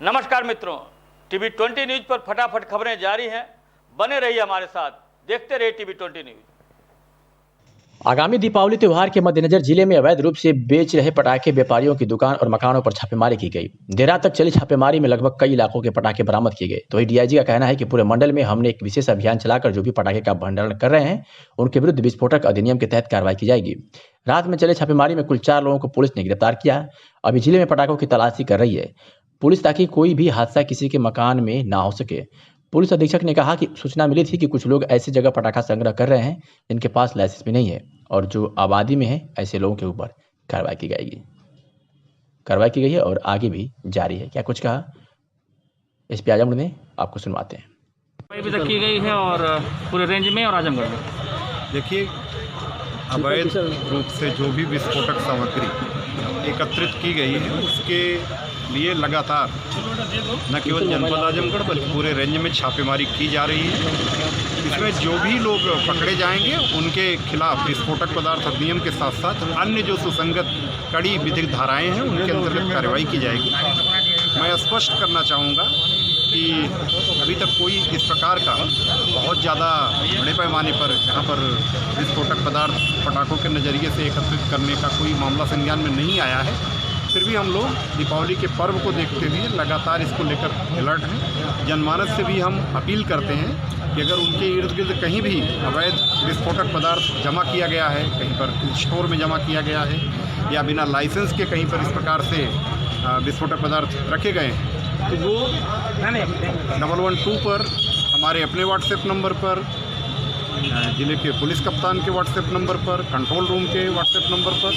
नमस्कार मित्रों, TV 20 news पर फटाफट खबरें जारी हैं। बने रहिए हमारे साथ, देखते रहिए टीवी 20 न्यूज। आगामी दीपावली त्योहार के मद्देनजर जिले में अवैध रूप से बेच रहे पटाखे व्यापारियों की दुकान और मकानों पर छापेमारी की गई। देर रात तक चली छापेमारी में लगभग कई लाखों के पटाखे बरामद किए गए। तो वही डीआईजी का कहना है कि पूरे मंडल में हमने एक विशेष अभियान चलाकर जो भी पटाखे का भंडारण कर रहे हैं उनके विरुद्ध विस्फोटक अधिनियम के तहत कार्रवाई की जाएगी। रात में चले छापेमारी में कुल 4 लोगों को पुलिस ने गिरफ्तार किया है। अभी जिले में पटाखों की तलाशी कर रही है पुलिस, ताकि कोई भी हादसा किसी के मकान में ना हो सके। पुलिस अधीक्षक ने कहा कि सूचना मिली थी कि कुछ लोग ऐसी जगह पटाखा संग्रह कर रहे हैं जिनके पास लाइसेंस भी नहीं है और जो आबादी में है, ऐसे लोगों के ऊपर कार्रवाई की गई है और आगे भी जारी है। क्या कुछ कहा एसपी आजमगढ़ ने, आपको सुनवाते हैं। अभी तक की गई है और पूरे रेंज में और आजमगढ़ में देखिए, अवैध रूप से जो भी विस्फोटक सामग्री एकत्रित की गई है उसके लिए लगातार न केवल जनपद आजमगढ़ बल्कि पूरे रेंज में छापेमारी की जा रही है। इसमें जो भी लोग पकड़े जाएंगे उनके खिलाफ विस्फोटक पदार्थ अधिनियम के साथ साथ अन्य जो सुसंगत कड़ी विधिक धाराएं हैं उनके अंतर्गत कार्रवाई की जाएगी। मैं स्पष्ट करना चाहूँगा कि अभी तक कोई इस प्रकार का बहुत ज़्यादा बड़े पैमाने पर यहाँ पर विस्फोटक पदार्थ पटाखों के नज़रिए से एकत्रित करने का कोई मामला संज्ञान में नहीं आया है। फिर भी हम लोग दीपावली के पर्व को देखते हुए लगातार इसको लेकर अलर्ट हैं। जनमानस से भी हम अपील करते हैं कि अगर उनके इर्द गिर्द कहीं भी अवैध विस्फोटक पदार्थ जमा किया गया है, कहीं पर स्टोर में जमा किया गया है या बिना लाइसेंस के कहीं पर इस प्रकार से विस्फोटक पदार्थ रखे गए हैं, तो वो 112 पर हमारे अपने व्हाट्सएप नंबर पर, ज़िले के पुलिस कप्तान के व्हाट्सएप नंबर पर, कंट्रोल रूम के व्हाट्सएप नंबर पर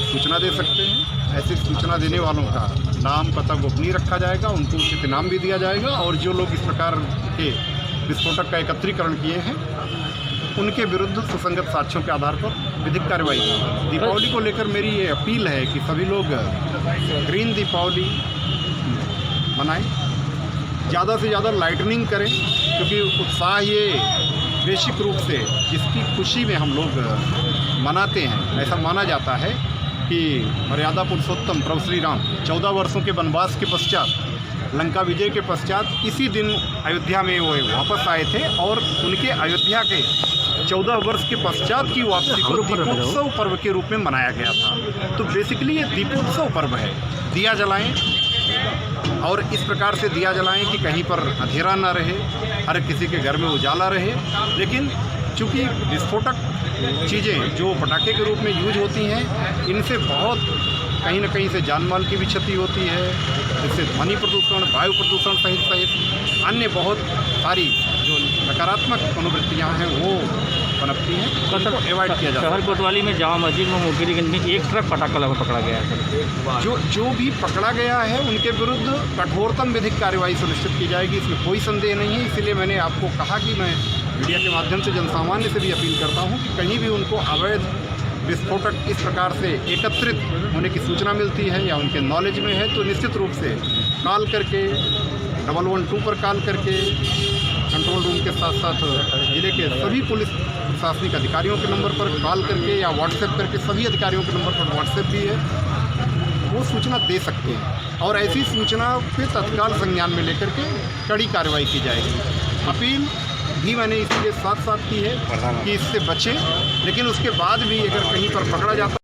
सूचना दे सकते हैं। ऐसी सूचना देने वालों का नाम पता गोपनीय रखा जाएगा, उनको उचित इनाम भी दिया जाएगा और जो लोग इस प्रकार के विस्फोटक का एकत्रीकरण किए हैं उनके विरुद्ध सुसंगत साक्ष्यों के आधार पर विधिक कार्रवाई की। दीपावली को लेकर मेरी ये अपील है कि सभी लोग ग्रीन दीपावली मनाएं, ज़्यादा से ज़्यादा लाइटनिंग करें, क्योंकि उत्साह ये बेसिक रूप से जिसकी खुशी में हम लोग मनाते हैं। ऐसा माना जाता है कि मर्यादा पुरुषोत्तम प्रभु श्री राम 14 वर्षों के वनवास के पश्चात, लंका विजय के पश्चात इसी दिन अयोध्या में वो वापस आए थे और उनके अयोध्या के 14 वर्ष के पश्चात की वापसी को दीपोत्सव पर्व के रूप में मनाया गया था। तो बेसिकली ये दीपोत्सव पर्व है। दिया जलाएं और इस प्रकार से दिया जलाएं कि कहीं पर अंधेरा ना रहे, हर किसी के घर में उजाला रहे। लेकिन चूँकि विस्फोटक चीज़ें जो पटाखे के रूप में यूज होती हैं, इनसे बहुत कहीं न कहीं से जान माल की भी क्षति होती है। इससे ध्वनि प्रदूषण, वायु प्रदूषण सहित अन्य बहुत सारी जो नकारात्मक मनोवृत्तियाँ हैं वो पनपती हैं, तो अवॉइड किया जाता है। शहर कोतवाली में जामा मस्जिद में मुकेरीगंज में एक ट्रक पटाखा लगा पकड़ा गया है। जो भी पकड़ा गया है उनके विरुद्ध कठोरतम विधिक कार्रवाई सुनिश्चित की जाएगी, इसमें कोई संदेह नहीं है। इसीलिए मैंने आपको कहा कि मैं मीडिया के माध्यम से जनसामान्य से भी अपील करता हूँ कि कहीं भी उनको अवैध विस्फोटक इस प्रकार से एकत्रित होने की सूचना मिलती है या उनके नॉलेज में है, तो निश्चित रूप से कॉल करके 112 पर कॉल करके कंट्रोल रूम के साथ साथ जिले के सभी पुलिस प्रशासनिक अधिकारियों के नंबर पर कॉल करके या व्हाट्सएप करके, सभी अधिकारियों के नंबर पर व्हाट्सएप भी है, वो सूचना दे सकते हैं और ऐसी सूचना पे तत्काल संज्ञान में लेकर के कड़ी कार्रवाई की जाएगी। अपील भी मैंने इसलिए साथ साथ की है कि इससे बचें, लेकिन उसके बाद भी अगर कहीं पर पकड़ा जाता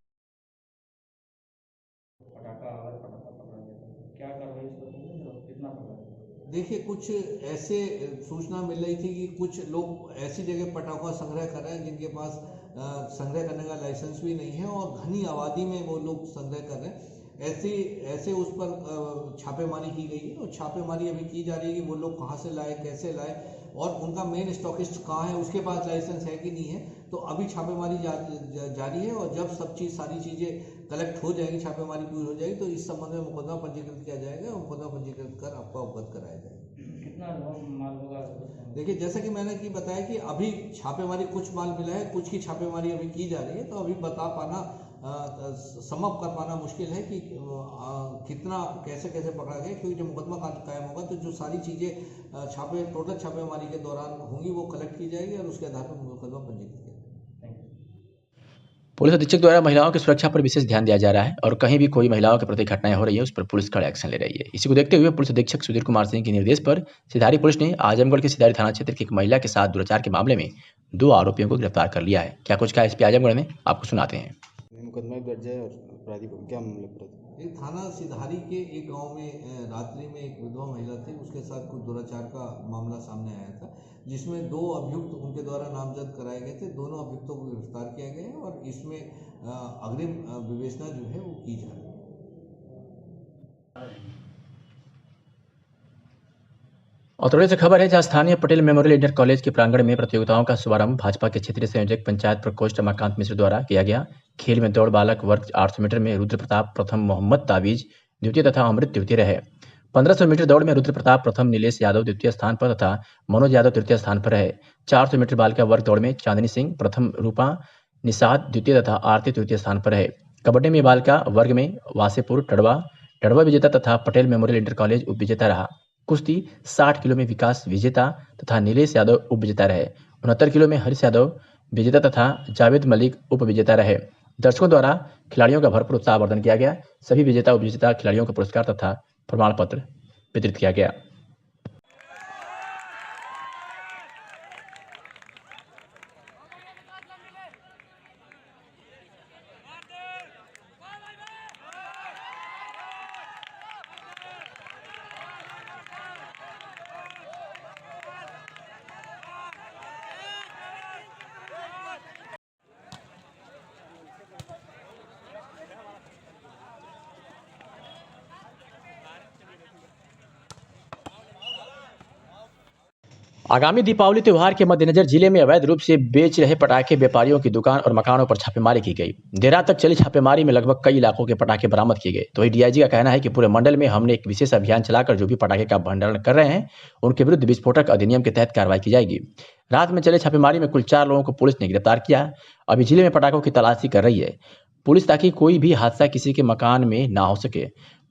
देखिए, कुछ ऐसे सूचना मिल रही थी कि कुछ लोग ऐसी जगह पटाखा संग्रह कर रहे हैं जिनके पास संग्रह करने का लाइसेंस भी नहीं है और घनी आबादी में वो लोग संग्रह कर रहे हैं। ऐसे उस पर छापेमारी की गई है और छापेमारी अभी की जा रही है कि वो लोग कहाँ से लाए, कैसे लाए और उनका मेन स्टॉकिस्ट कहाँ है, उसके पास लाइसेंस है कि नहीं है। तो अभी छापेमारी जारी है और जब सारी चीज़ें कलेक्ट हो जाएगी, छापेमारी पूरी हो जाएगी, तो इस संबंध में मुकदमा पंजीकृत किया जाएगा और मुकदमा पंजीकृत कर आपको अवगत कराया जाएगा। कितना माल होगा? देखिए, जैसा कि मैंने बताया कि अभी छापेमारी कुछ माल मिला है, कुछ की छापेमारी अभी की जा रही है, तो अभी बता पाना, समअप कर पाना मुश्किल है कि कितना कैसे पकड़ा गया, क्योंकि जब मुकदमा कायम होगा तो जो सारी चीज़ें टोटल छापेमारी के दौरान होंगी वो कलेक्ट की जाएगी और उसके आधार पर मुकदमा पंजीकृत किया जाएगा। पुलिस अधीक्षक द्वारा महिलाओं की सुरक्षा पर विशेष ध्यान दिया जा रहा है और कहीं भी कोई महिलाओं के प्रति घटनाएं हो रही है उस पर पुलिस कड़ा एक्शन ले रही है। इसी को देखते हुए पुलिस अधीक्षक सुधीर कुमार सिंह के निर्देश पर सिधारी पुलिस ने आजमगढ़ के सिधारी थाना क्षेत्र की एक महिला के साथ दुराचार के मामले में 2 आरोपियों को गिरफ्तार कर लिया है। क्या कुछ कहा एसपी आजमगढ़ ने, आपको सुनाते हैं। मुकदमा दर्ज है और अपराधी को क्या मामला अपराधी एक थाना सिधारी के एक गांव में रात्रि में एक विधवा महिला थी, उसके साथ कुछ दुराचार का मामला सामने आया था, जिसमें 2 अभियुक्त उनके द्वारा नामजद कराए गए थे। दोनों अभियुक्तों को गिरफ्तार किया गया है और इसमें अग्रिम विवेचना जो है वो की जा रही है। औतरौली से खबर है जहां स्थानीय पटेल मेमोरियल इंटर कॉलेज के प्रांगण में प्रतियोगिताओं का शुभारंभ भाजपा के क्षेत्रीय संयोजक पंचायत प्रकोष्ठ रमाकांत मिश्र द्वारा किया गया। खेल में दौड़ बालक वर्ग 800 मीटर में रुद्र प्रताप प्रथम, मोहम्मद ताबीज द्वितीय तथा अमृत तृतीय रहे। 1500 मीटर दौड़ में रुद्र प्रताप प्रथम, नीलेश यादव द्वितीय स्थान पर तथा मनोज यादव तृतीय स्थान पर रहे। 400 मीटर बालिका वर्ग दौड़ में चांदनी सिंह प्रथम, रूपा निषाद द्वितीय तथा आरती तृतीय स्थान पर रहे। कबड्डी में बालिका वर्ग में वासेपुर टड़वा विजेता तथा पटेल मेमोरियल इंटर कॉलेज उप विजेता रहा। कुश्ती 60 किलो में विकास विजेता तथा नीलेश यादव उप विजेता रहे। 69 किलो में हरीश यादव विजेता तथा जावेद मलिक उप विजेता रहे। दर्शकों द्वारा खिलाड़ियों का भरपूर उत्साहवर्धन किया गया। सभी विजेता उप विजेता खिलाड़ियों को पुरस्कार तथा प्रमाण पत्र वितरित किया गया। आगामी दीपावली त्योहार के मद्देनजर जिले में अवैध रूप से बेच रहे पटाखे व्यापारियों की दुकान और मकानों पर छापेमारी की गई। देर रात तक चली छापेमारी में लगभग कई लाखों के पटाखे बरामद किए गए। तो डीआईजी का कहना है कि पूरे मंडल में हमने एक विशेष अभियान चलाकर जो भी पटाखे का भंडारण कर रहे हैं उनके विरुद्ध विस्फोटक अधिनियम के तहत कार्रवाई की जाएगी। रात में चले छापेमारी में कुल 4 लोगों को पुलिस ने गिरफ्तार किया। अभी जिले में पटाखों की तलाशी कर रही है पुलिस ताकि कोई भी हादसा किसी के मकान में ना हो सके।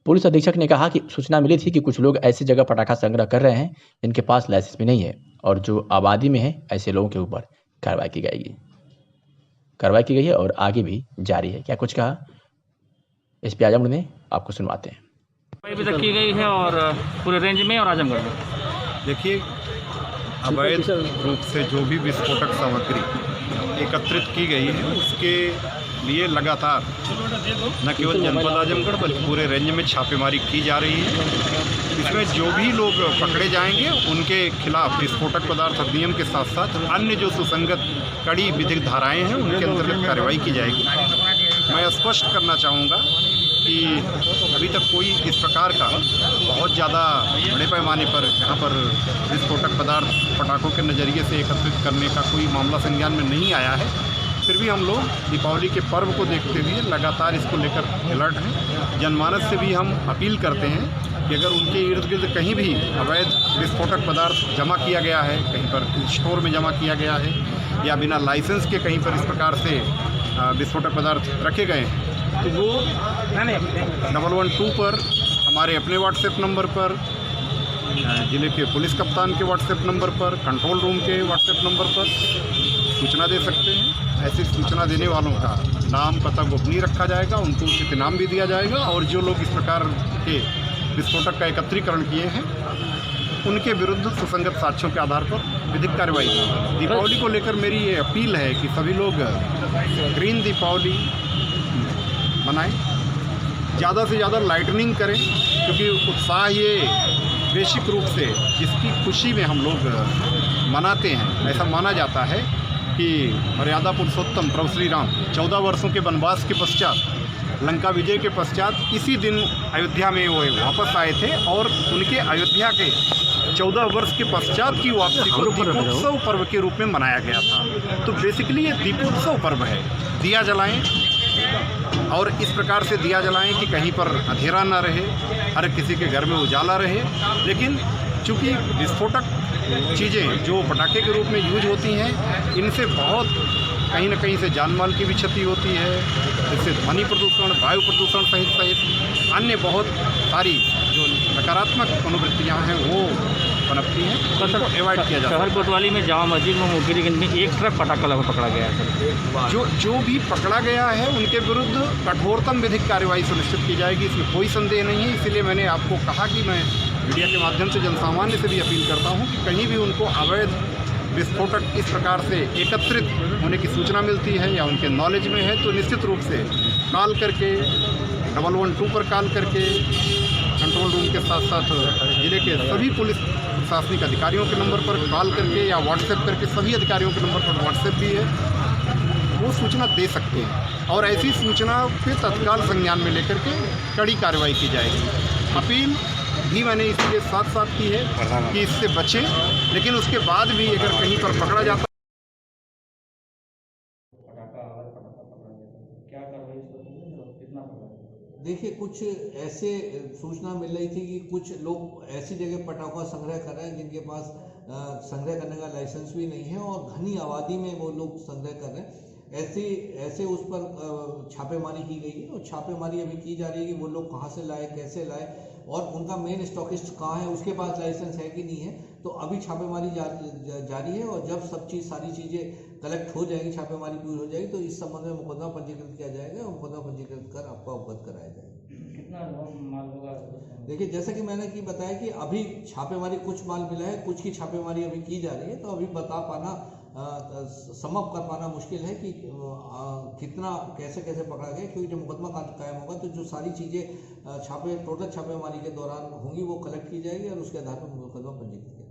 पुलिस अधीक्षक ने कहा कि सूचना मिली थी कि कुछ लोग ऐसी जगह पटाखा संग्रह कर रहे हैं जिनके पास लाइसेंस भी नहीं है और जो आबादी में है ऐसे लोगों के ऊपर कार्रवाई की गई है और आगे भी जारी है। क्या कुछ कहा एसपी आजमगढ़ ने, आपको सुनवाते हैं। अभी तक की गई है और पूरे रेंज में और आजमगढ़ में देखिए, अवैध रूप से जो भी विस्फोटक सामग्री एकत्रित की गई है उसके लिए लगातार न केवल जनपद आजमगढ़ बल्कि पूरे रेंज में छापेमारी की जा रही है। इसमें जो भी लोग पकड़े जाएंगे उनके खिलाफ विस्फोटक पदार्थ अधिनियम के साथ साथ अन्य जो सुसंगत कड़ी विधिक धाराएं हैं उनके अंतर्गत कार्रवाई की जाएगी। मैं स्पष्ट करना चाहूँगा कि अभी तक कोई इस प्रकार का बहुत ज़्यादा बड़े पैमाने पर यहाँ पर विस्फोटक पदार्थ पटाखों के नज़रिए से एकत्रित करने का कोई मामला संज्ञान में नहीं आया है। फिर भी हम लोग दीपावली के पर्व को देखते हुए लगातार इसको लेकर अलर्ट हैं। जनमानस से भी हम अपील करते हैं कि अगर उनके इर्द गिर्द कहीं भी अवैध विस्फोटक पदार्थ जमा किया गया है, कहीं पर स्टोर में जमा किया गया है या बिना लाइसेंस के कहीं पर इस प्रकार से विस्फोटक पदार्थ रखे गए हैं तो वो 112 पर हमारे अपने व्हाट्सएप नंबर पर, ज़िले के पुलिस कप्तान के व्हाट्सएप नंबर पर, कंट्रोल रूम के व्हाट्सएप नंबर पर सूचना दे सकते हैं। ऐसी सूचना देने वालों का नाम पता गोपनीय रखा जाएगा, उनको उचित इनाम भी दिया जाएगा और जो लोग इस प्रकार के विस्फोटक का एकत्रीकरण किए हैं उनके विरुद्ध सुसंगत साक्ष्यों के आधार पर विधिक कार्रवाई की। दीपावली को लेकर मेरी ये अपील है कि सभी लोग ग्रीन दीपावली मनाएं, ज़्यादा से ज़्यादा लाइटनिंग करें, क्योंकि उत्साह ये बेसिक रूप से जिसकी खुशी में हम लोग मनाते हैं। ऐसा माना जाता है कि मर्यादा पुरुषोत्तम प्रभु श्री राम 14 वर्षों के वनवास के पश्चात, लंका विजय के पश्चात इसी दिन अयोध्या में वो वापस आए थे और उनके अयोध्या के 14 वर्ष के पश्चात की वापसी को दीपोत्सव पर्व के रूप में मनाया गया था। तो बेसिकली ये दीपोत्सव पर्व है। दिया जलाएं और इस प्रकार से दिया जलाएं कि कहीं पर अंधेरा ना रहे, हर किसी के घर में उजाला रहे। लेकिन चूँकि विस्फोटक चीज़ें जो पटाखे के रूप में यूज होती हैं, इनसे बहुत कहीं न कहीं से जान माल की भी क्षति होती है। इससे ध्वनि प्रदूषण, वायु प्रदूषण सहित अन्य बहुत सारी जो नकारात्मक मनोवृत्तियाँ हैं वो पनपती हैं, उनको अवॉइड किया जा सकता शहर कोतवाली में जामा मस्जिद में मुखबिरगंज में एक ट्रक पटाखा लगा पकड़ा गया है सर। है। जो भी पकड़ा गया है उनके विरुद्ध कठोरतम विधिक कार्रवाई सुनिश्चित की जाएगी, इसमें कोई संदेह नहीं है। इसीलिए मैंने आपको कहा कि मैं मीडिया के माध्यम से जनसामान्य से भी अपील करता हूँ कि कहीं भी उनको अवैध विस्फोटक इस प्रकार से एकत्रित होने की सूचना मिलती है या उनके नॉलेज में है तो निश्चित रूप से कॉल करके 112 पर कॉल करके कंट्रोल रूम के साथ साथ जिले के सभी पुलिस प्रशासनिक अधिकारियों के नंबर पर कॉल करके या व्हाट्सएप करके, सभी अधिकारियों के नंबर पर व्हाट्सएप भी है, वो सूचना दे सकते हैं और ऐसी सूचना पे तत्काल संज्ञान में लेकर के कड़ी कार्रवाई की जाएगी। अपील भी मैंने इसलिए साथ साथ की है कि इससे बचें, लेकिन उसके बाद भी अगर कहीं पर पकड़ा जाता देखिए, कुछ ऐसे सूचना मिल रही थी कि कुछ लोग ऐसी जगह पटाखा संग्रह कर रहे हैं जिनके पास संग्रह करने का लाइसेंस भी नहीं है और घनी आबादी में वो लोग संग्रह कर रहे हैं। ऐसे उस पर छापेमारी की गई है और छापेमारी अभी की जा रही है कि वो लोग कहाँ से लाए, कैसे लाए और उनका मेन स्टॉकिस्ट कहाँ है, उसके पास लाइसेंस है कि नहीं है। तो अभी छापेमारी जारी है और जब सारी चीज़ें कलेक्ट हो जाएंगी, छापेमारी पूरी हो जाएगी तो इस संबंध में मुकदमा पंजीकृत किया जाएगा और मुकदमा पंजीकृत कर आपको अवगत कराया जाएगा। कितना माल होगा? देखिए, जैसा कि मैंने बताया कि अभी छापेमारी कुछ माल मिला है, कुछ की छापेमारी अभी की जा रही है, तो अभी बता पाना समअप कर पाना मुश्किल है कि कितना कैसे पकड़ा गया, क्योंकि जब मुकदमा कायम होगा तो जो सारी चीज़ें टोटल छापेमारी के दौरान होंगी वो कलेक्ट की जाएगी और उसके आधार पर मुकदमा पंजीकृत किया।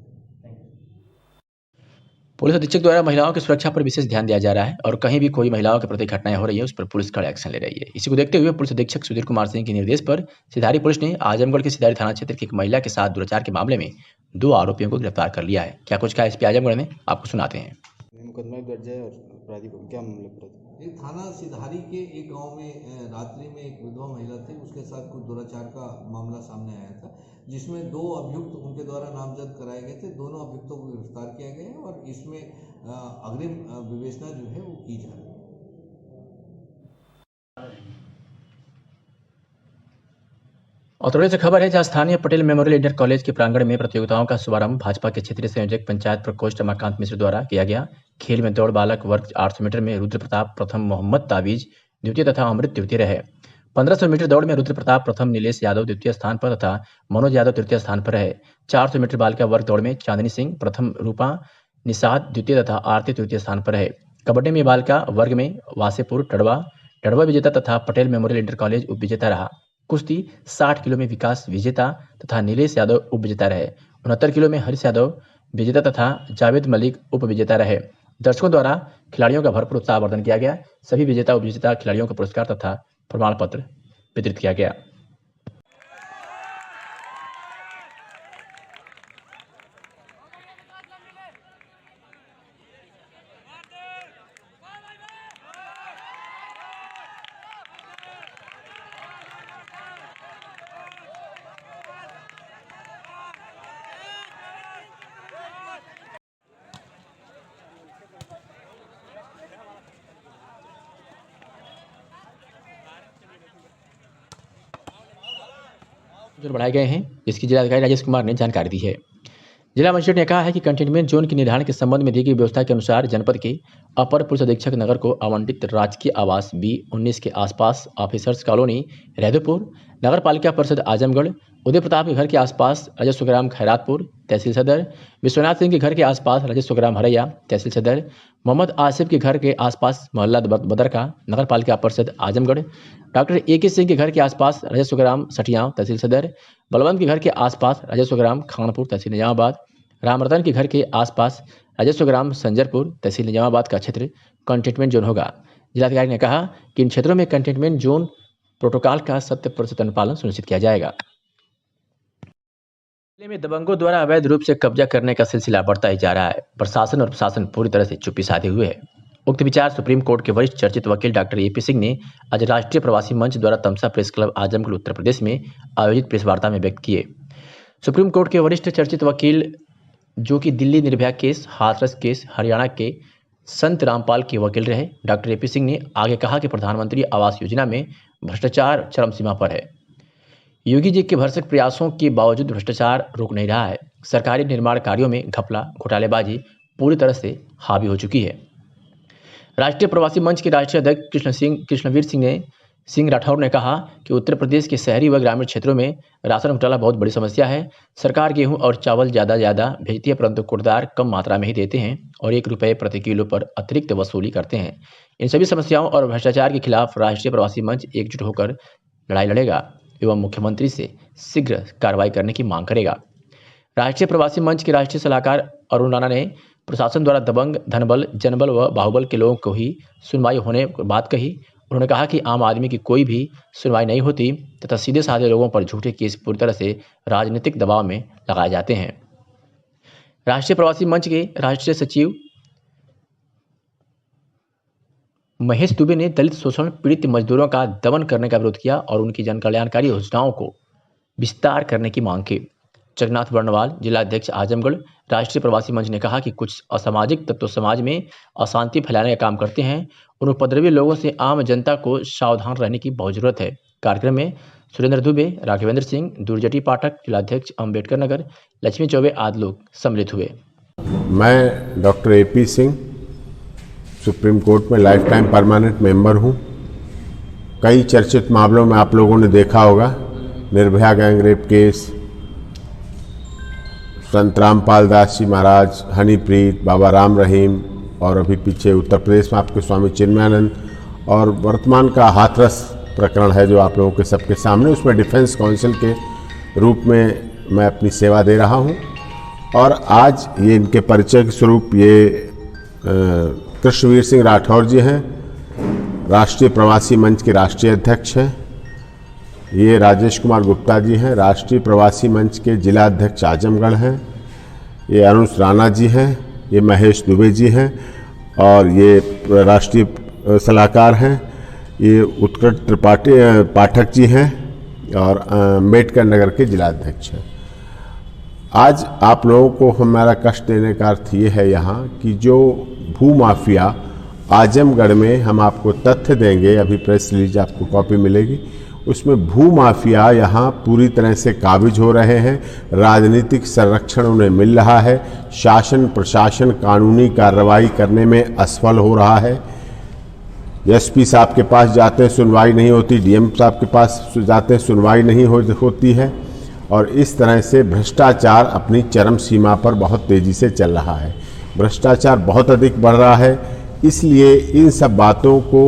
पुलिस अधीक्षक द्वारा महिलाओं की सुरक्षा पर विशेष ध्यान दिया जा रहा है और कहीं भी कोई महिलाओं के प्रति घटनाएं हो रही है उस पर पुलिस कड़ा एक्शन ले रही है। इसी को देखते हुए पुलिस अधीक्षक सुधीर कुमार सिंह के निर्देश पर सिधारी पुलिस ने आजमगढ़ के सिधारी थाना क्षेत्र की एक महिला के साथ दुराचार के मामले में 2 आरोपियों को गिरफ्तार कर लिया है। क्या कुछ कहा एसपी आजमगढ़ ने, आपको सुनाते हैं। मुकदमा दर्ज है और अपराधी को क्या मामले पर? एक थाना सिधारी के एक गांव में रात्रि में एक विधवा महिला थी, उसके साथ कुछ दुराचार का मामला सामने आया था जिसमें 2 अभियुक्त उनके द्वारा नामजद कराए गए थे। दोनों अभियुक्तों को गिरफ्तार किया गया है और इसमें अग्रिम विवेचना जो है वो की जा रही है। औतरौली से खबर है जहां स्थानीय पटेल मेमोरियल इंटर कॉलेज के प्रांगण में प्रतियोगिताओं का शुभारंभ भाजपा के क्षेत्रीय संयोजक पंचायत प्रकोष्ठ रमाकांत मिश्र द्वारा किया गया। खेल में दौड़ बालक वर्ग 800 मीटर में रुद्र प्रताप प्रथम, मोहम्मद ताबीज द्वितीय तथा अमृत तृतीय रहे। 1500 मीटर दौड़ में रुद्र प्रताप प्रथम, नीलेश यादव द्वितीय स्थान पर तथा मनोज यादव तृतीय स्थान पर रहे। 400 मीटर बालिका वर्ग दौड़ में चांदनी सिंह प्रथम, रूपा निषाद द्वितीय तथा आरती तृतीय स्थान पर रहे। कबड्डी में बालिका वर्ग में वासेपुर टड़वा विजेता तथा पटेल मेमोरियल इंटर कॉलेज उप विजेता रहा। कुश्ती 60 किलो में विकास विजेता तथा नीलेश यादव उप विजेता रहे। 69 किलो में हरीश यादव विजेता तथा जावेद मलिक उप विजेता रहे। दर्शकों द्वारा खिलाड़ियों का भरपूर उत्साहवर्धन किया गया। सभी विजेता उप विजेता खिलाड़ियों को पुरस्कार तथा प्रमाण पत्र वितरित किया गया। जो बढ़ाए गए हैं, जिसकी जिलाधिकारी राजेश कुमार ने जानकारी दी है। जिला मजिस्ट्रेट ने कहा है कि कंटेनमेंट जोन के निर्धारण के संबंध में दी गई व्यवस्था के अनुसार जनपद के अपर पुलिस अधीक्षक नगर को आवंटित राजकीय आवास B19 के आसपास ऑफिसर्स कॉलोनी रैदोपुर, नगर पालिका परिषद आजमगढ़, उदय प्रताप के घर के आसपास राजस्व ग्राम खैरातपुर तहसील सदर, विश्वनाथ सिंह के घर के आसपास राजस्व ग्राम हरैया तहसील सदर, मोहम्मद आसिफ के घर के आसपास मोहल्ला बदरका नगर पालिका परिषद आजमगढ़, डॉक्टर AK सिंह के घर के आसपास राजस्व ग्राम सठियाव तहसील सदर, बलवंत के घर के आसपास राजस्व ग्राम खानपुर तहसील निजामाबाद, रामरतन के घर के आसपास राजस्व ग्राम संजरपुर तहसील निजामाबाद का क्षेत्र कंटेनमेंट जोन होगा। जिलाधिकारी ने कहा कि इन क्षेत्रों में कंटेनमेंट जोन प्रोटोकॉल का 100% अनुपालन सुनिश्चित किया जाएगा। जिले में दबंगों द्वारा अवैध रूप से कब्जा करने का सिलसिला बढ़ता ही जा रहा है। प्रशासन और प्रशासन पूरी तरह से चुप्पी साधे हुए है। उक्त विचार सुप्रीम कोर्ट के वरिष्ठ चर्चित वकील डॉक्टर AP सिंह ने आज राष्ट्रीय प्रवासी मंच द्वारा तमसा प्रेस क्लब आजमगढ़ उत्तर प्रदेश में आयोजित प्रेस वार्ता में व्यक्त किए। सुप्रीम कोर्ट के वरिष्ठ चर्चित वकील जो कि दिल्ली निर्भया केस, हाथरस केस, हरियाणा के संत रामपाल के वकील रहे, डॉक्टर AP सिंह ने आगे कहा कि प्रधानमंत्री आवास योजना में भ्रष्टाचार चरम सीमा पर है। योगी जी के भरसक प्रयासों के बावजूद भ्रष्टाचार रुक नहीं रहा है। सरकारी निर्माण कार्यों में घपला घोटालेबाजी पूरी तरह से हावी हो चुकी है। राष्ट्रीय प्रवासी मंच के राष्ट्रीय अध्यक्ष कृष्णवीर सिंह राठौर ने कहा कि उत्तर प्रदेश के शहरी व ग्रामीण क्षेत्रों में राशन घोटाला बहुत बड़ी समस्या है। सरकार गेहूं और चावल ज़्यादा भेजती है, परंतु कुर्दार कम मात्रा में ही देते हैं और 1 रुपये प्रति किलो पर अतिरिक्त वसूली करते हैं। इन सभी समस्याओं और भ्रष्टाचार के खिलाफ राष्ट्रीय प्रवासी मंच एकजुट होकर लड़ाई लड़ेगा एवं मुख्यमंत्री से शीघ्र कार्रवाई करने की मांग करेगा। राष्ट्रीय प्रवासी मंच के राष्ट्रीय सलाहकार अरुण राणा ने प्रशासन द्वारा दबंग, धनबल, जनबल व बाहुबल के लोगों को ही सुनवाई होने की बात कही। उन्होंने कहा कि आम आदमी की कोई भी सुनवाई नहीं होती तथा सीधे साधे लोगों पर झूठे केस पूरी तरह से राजनीतिक दबाव में लगाए जाते हैं। राष्ट्रीय प्रवासी मंच के राष्ट्रीय सचिव महेश दुबे ने दलित शोषण पीड़ित मजदूरों का दमन करने का विरोध किया और उनकी जनकल्याणकारी योजनाओं को विस्तार करने की मांग की। जगन्नाथ बर्णवाल, जिला अध्यक्ष आजमगढ़, राष्ट्रीय प्रवासी मंच ने कहा कि कुछ असामाजिक तत्व समाज में अशांति फैलाने का काम करते हैं। उन उपद्रवी लोगों से आम जनता को सावधान रहने की बहुत जरूरत है। कार्यक्रम में सुरेंद्र दुबे, राघवेंद्र सिंह, दुर्जटी पाठक, जिलाध्यक्ष अम्बेडकर नगर, लक्ष्मी चौबे आदि लोग सम्मिलित हुए। मैं doctor AP Singh, supreme court में लाइफ टाइम परमानेंट मेंबर हूँ। कई चर्चित मामलों में आप लोगों ने देखा होगा, निर्भया गैंगरेप केस, संत रामपाल दास जी महाराज, हनीप्रीत, बाबा राम रहीम और अभी पीछे उत्तर प्रदेश में आपके स्वामी चिन्मयानंद, और वर्तमान का हाथरस प्रकरण है जो आप लोगों के सबके सामने, उसमें डिफेंस काउंसिल के रूप में मैं अपनी सेवा दे रहा हूं। और आज ये इनके परिचय के स्वरूप ये कृष्णवीर सिंह राठौर जी हैं, राष्ट्रीय प्रवासी मंच के राष्ट्रीय अध्यक्ष हैं। ये राजेश कुमार गुप्ता जी हैं, राष्ट्रीय प्रवासी मंच के जिला अध्यक्ष आजमगढ़ हैं। ये अरुण राणा जी हैं, ये महेश दुबे जी हैं और ये राष्ट्रीय सलाहकार हैं। ये उत्कट त्रिपाठी पाठक जी हैं और अम्बेडकर नगर के जिला अध्यक्ष हैं। आज आप लोगों को हमारा कष्ट देने का अर्थ ये है यहाँ कि जो भूमाफिया आजमगढ़ में, हम आपको तथ्य देंगे, अभी प्रेस रिलीज आपको कॉपी मिलेगी, उसमें भूमाफिया यहाँ पूरी तरह से काबिज हो रहे हैं। राजनीतिक संरक्षण उन्हें मिल रहा है। शासन प्रशासन कानूनी कार्रवाई करने में असफल हो रहा है। SP साहब के पास जाते हैं, सुनवाई नहीं होती, DM साहब के पास जाते हैं, सुनवाई नहीं होती है। और इस तरह से भ्रष्टाचार अपनी चरम सीमा पर बहुत तेज़ी से चल रहा है। भ्रष्टाचार बहुत अधिक बढ़ रहा है। इसलिए इन सब बातों को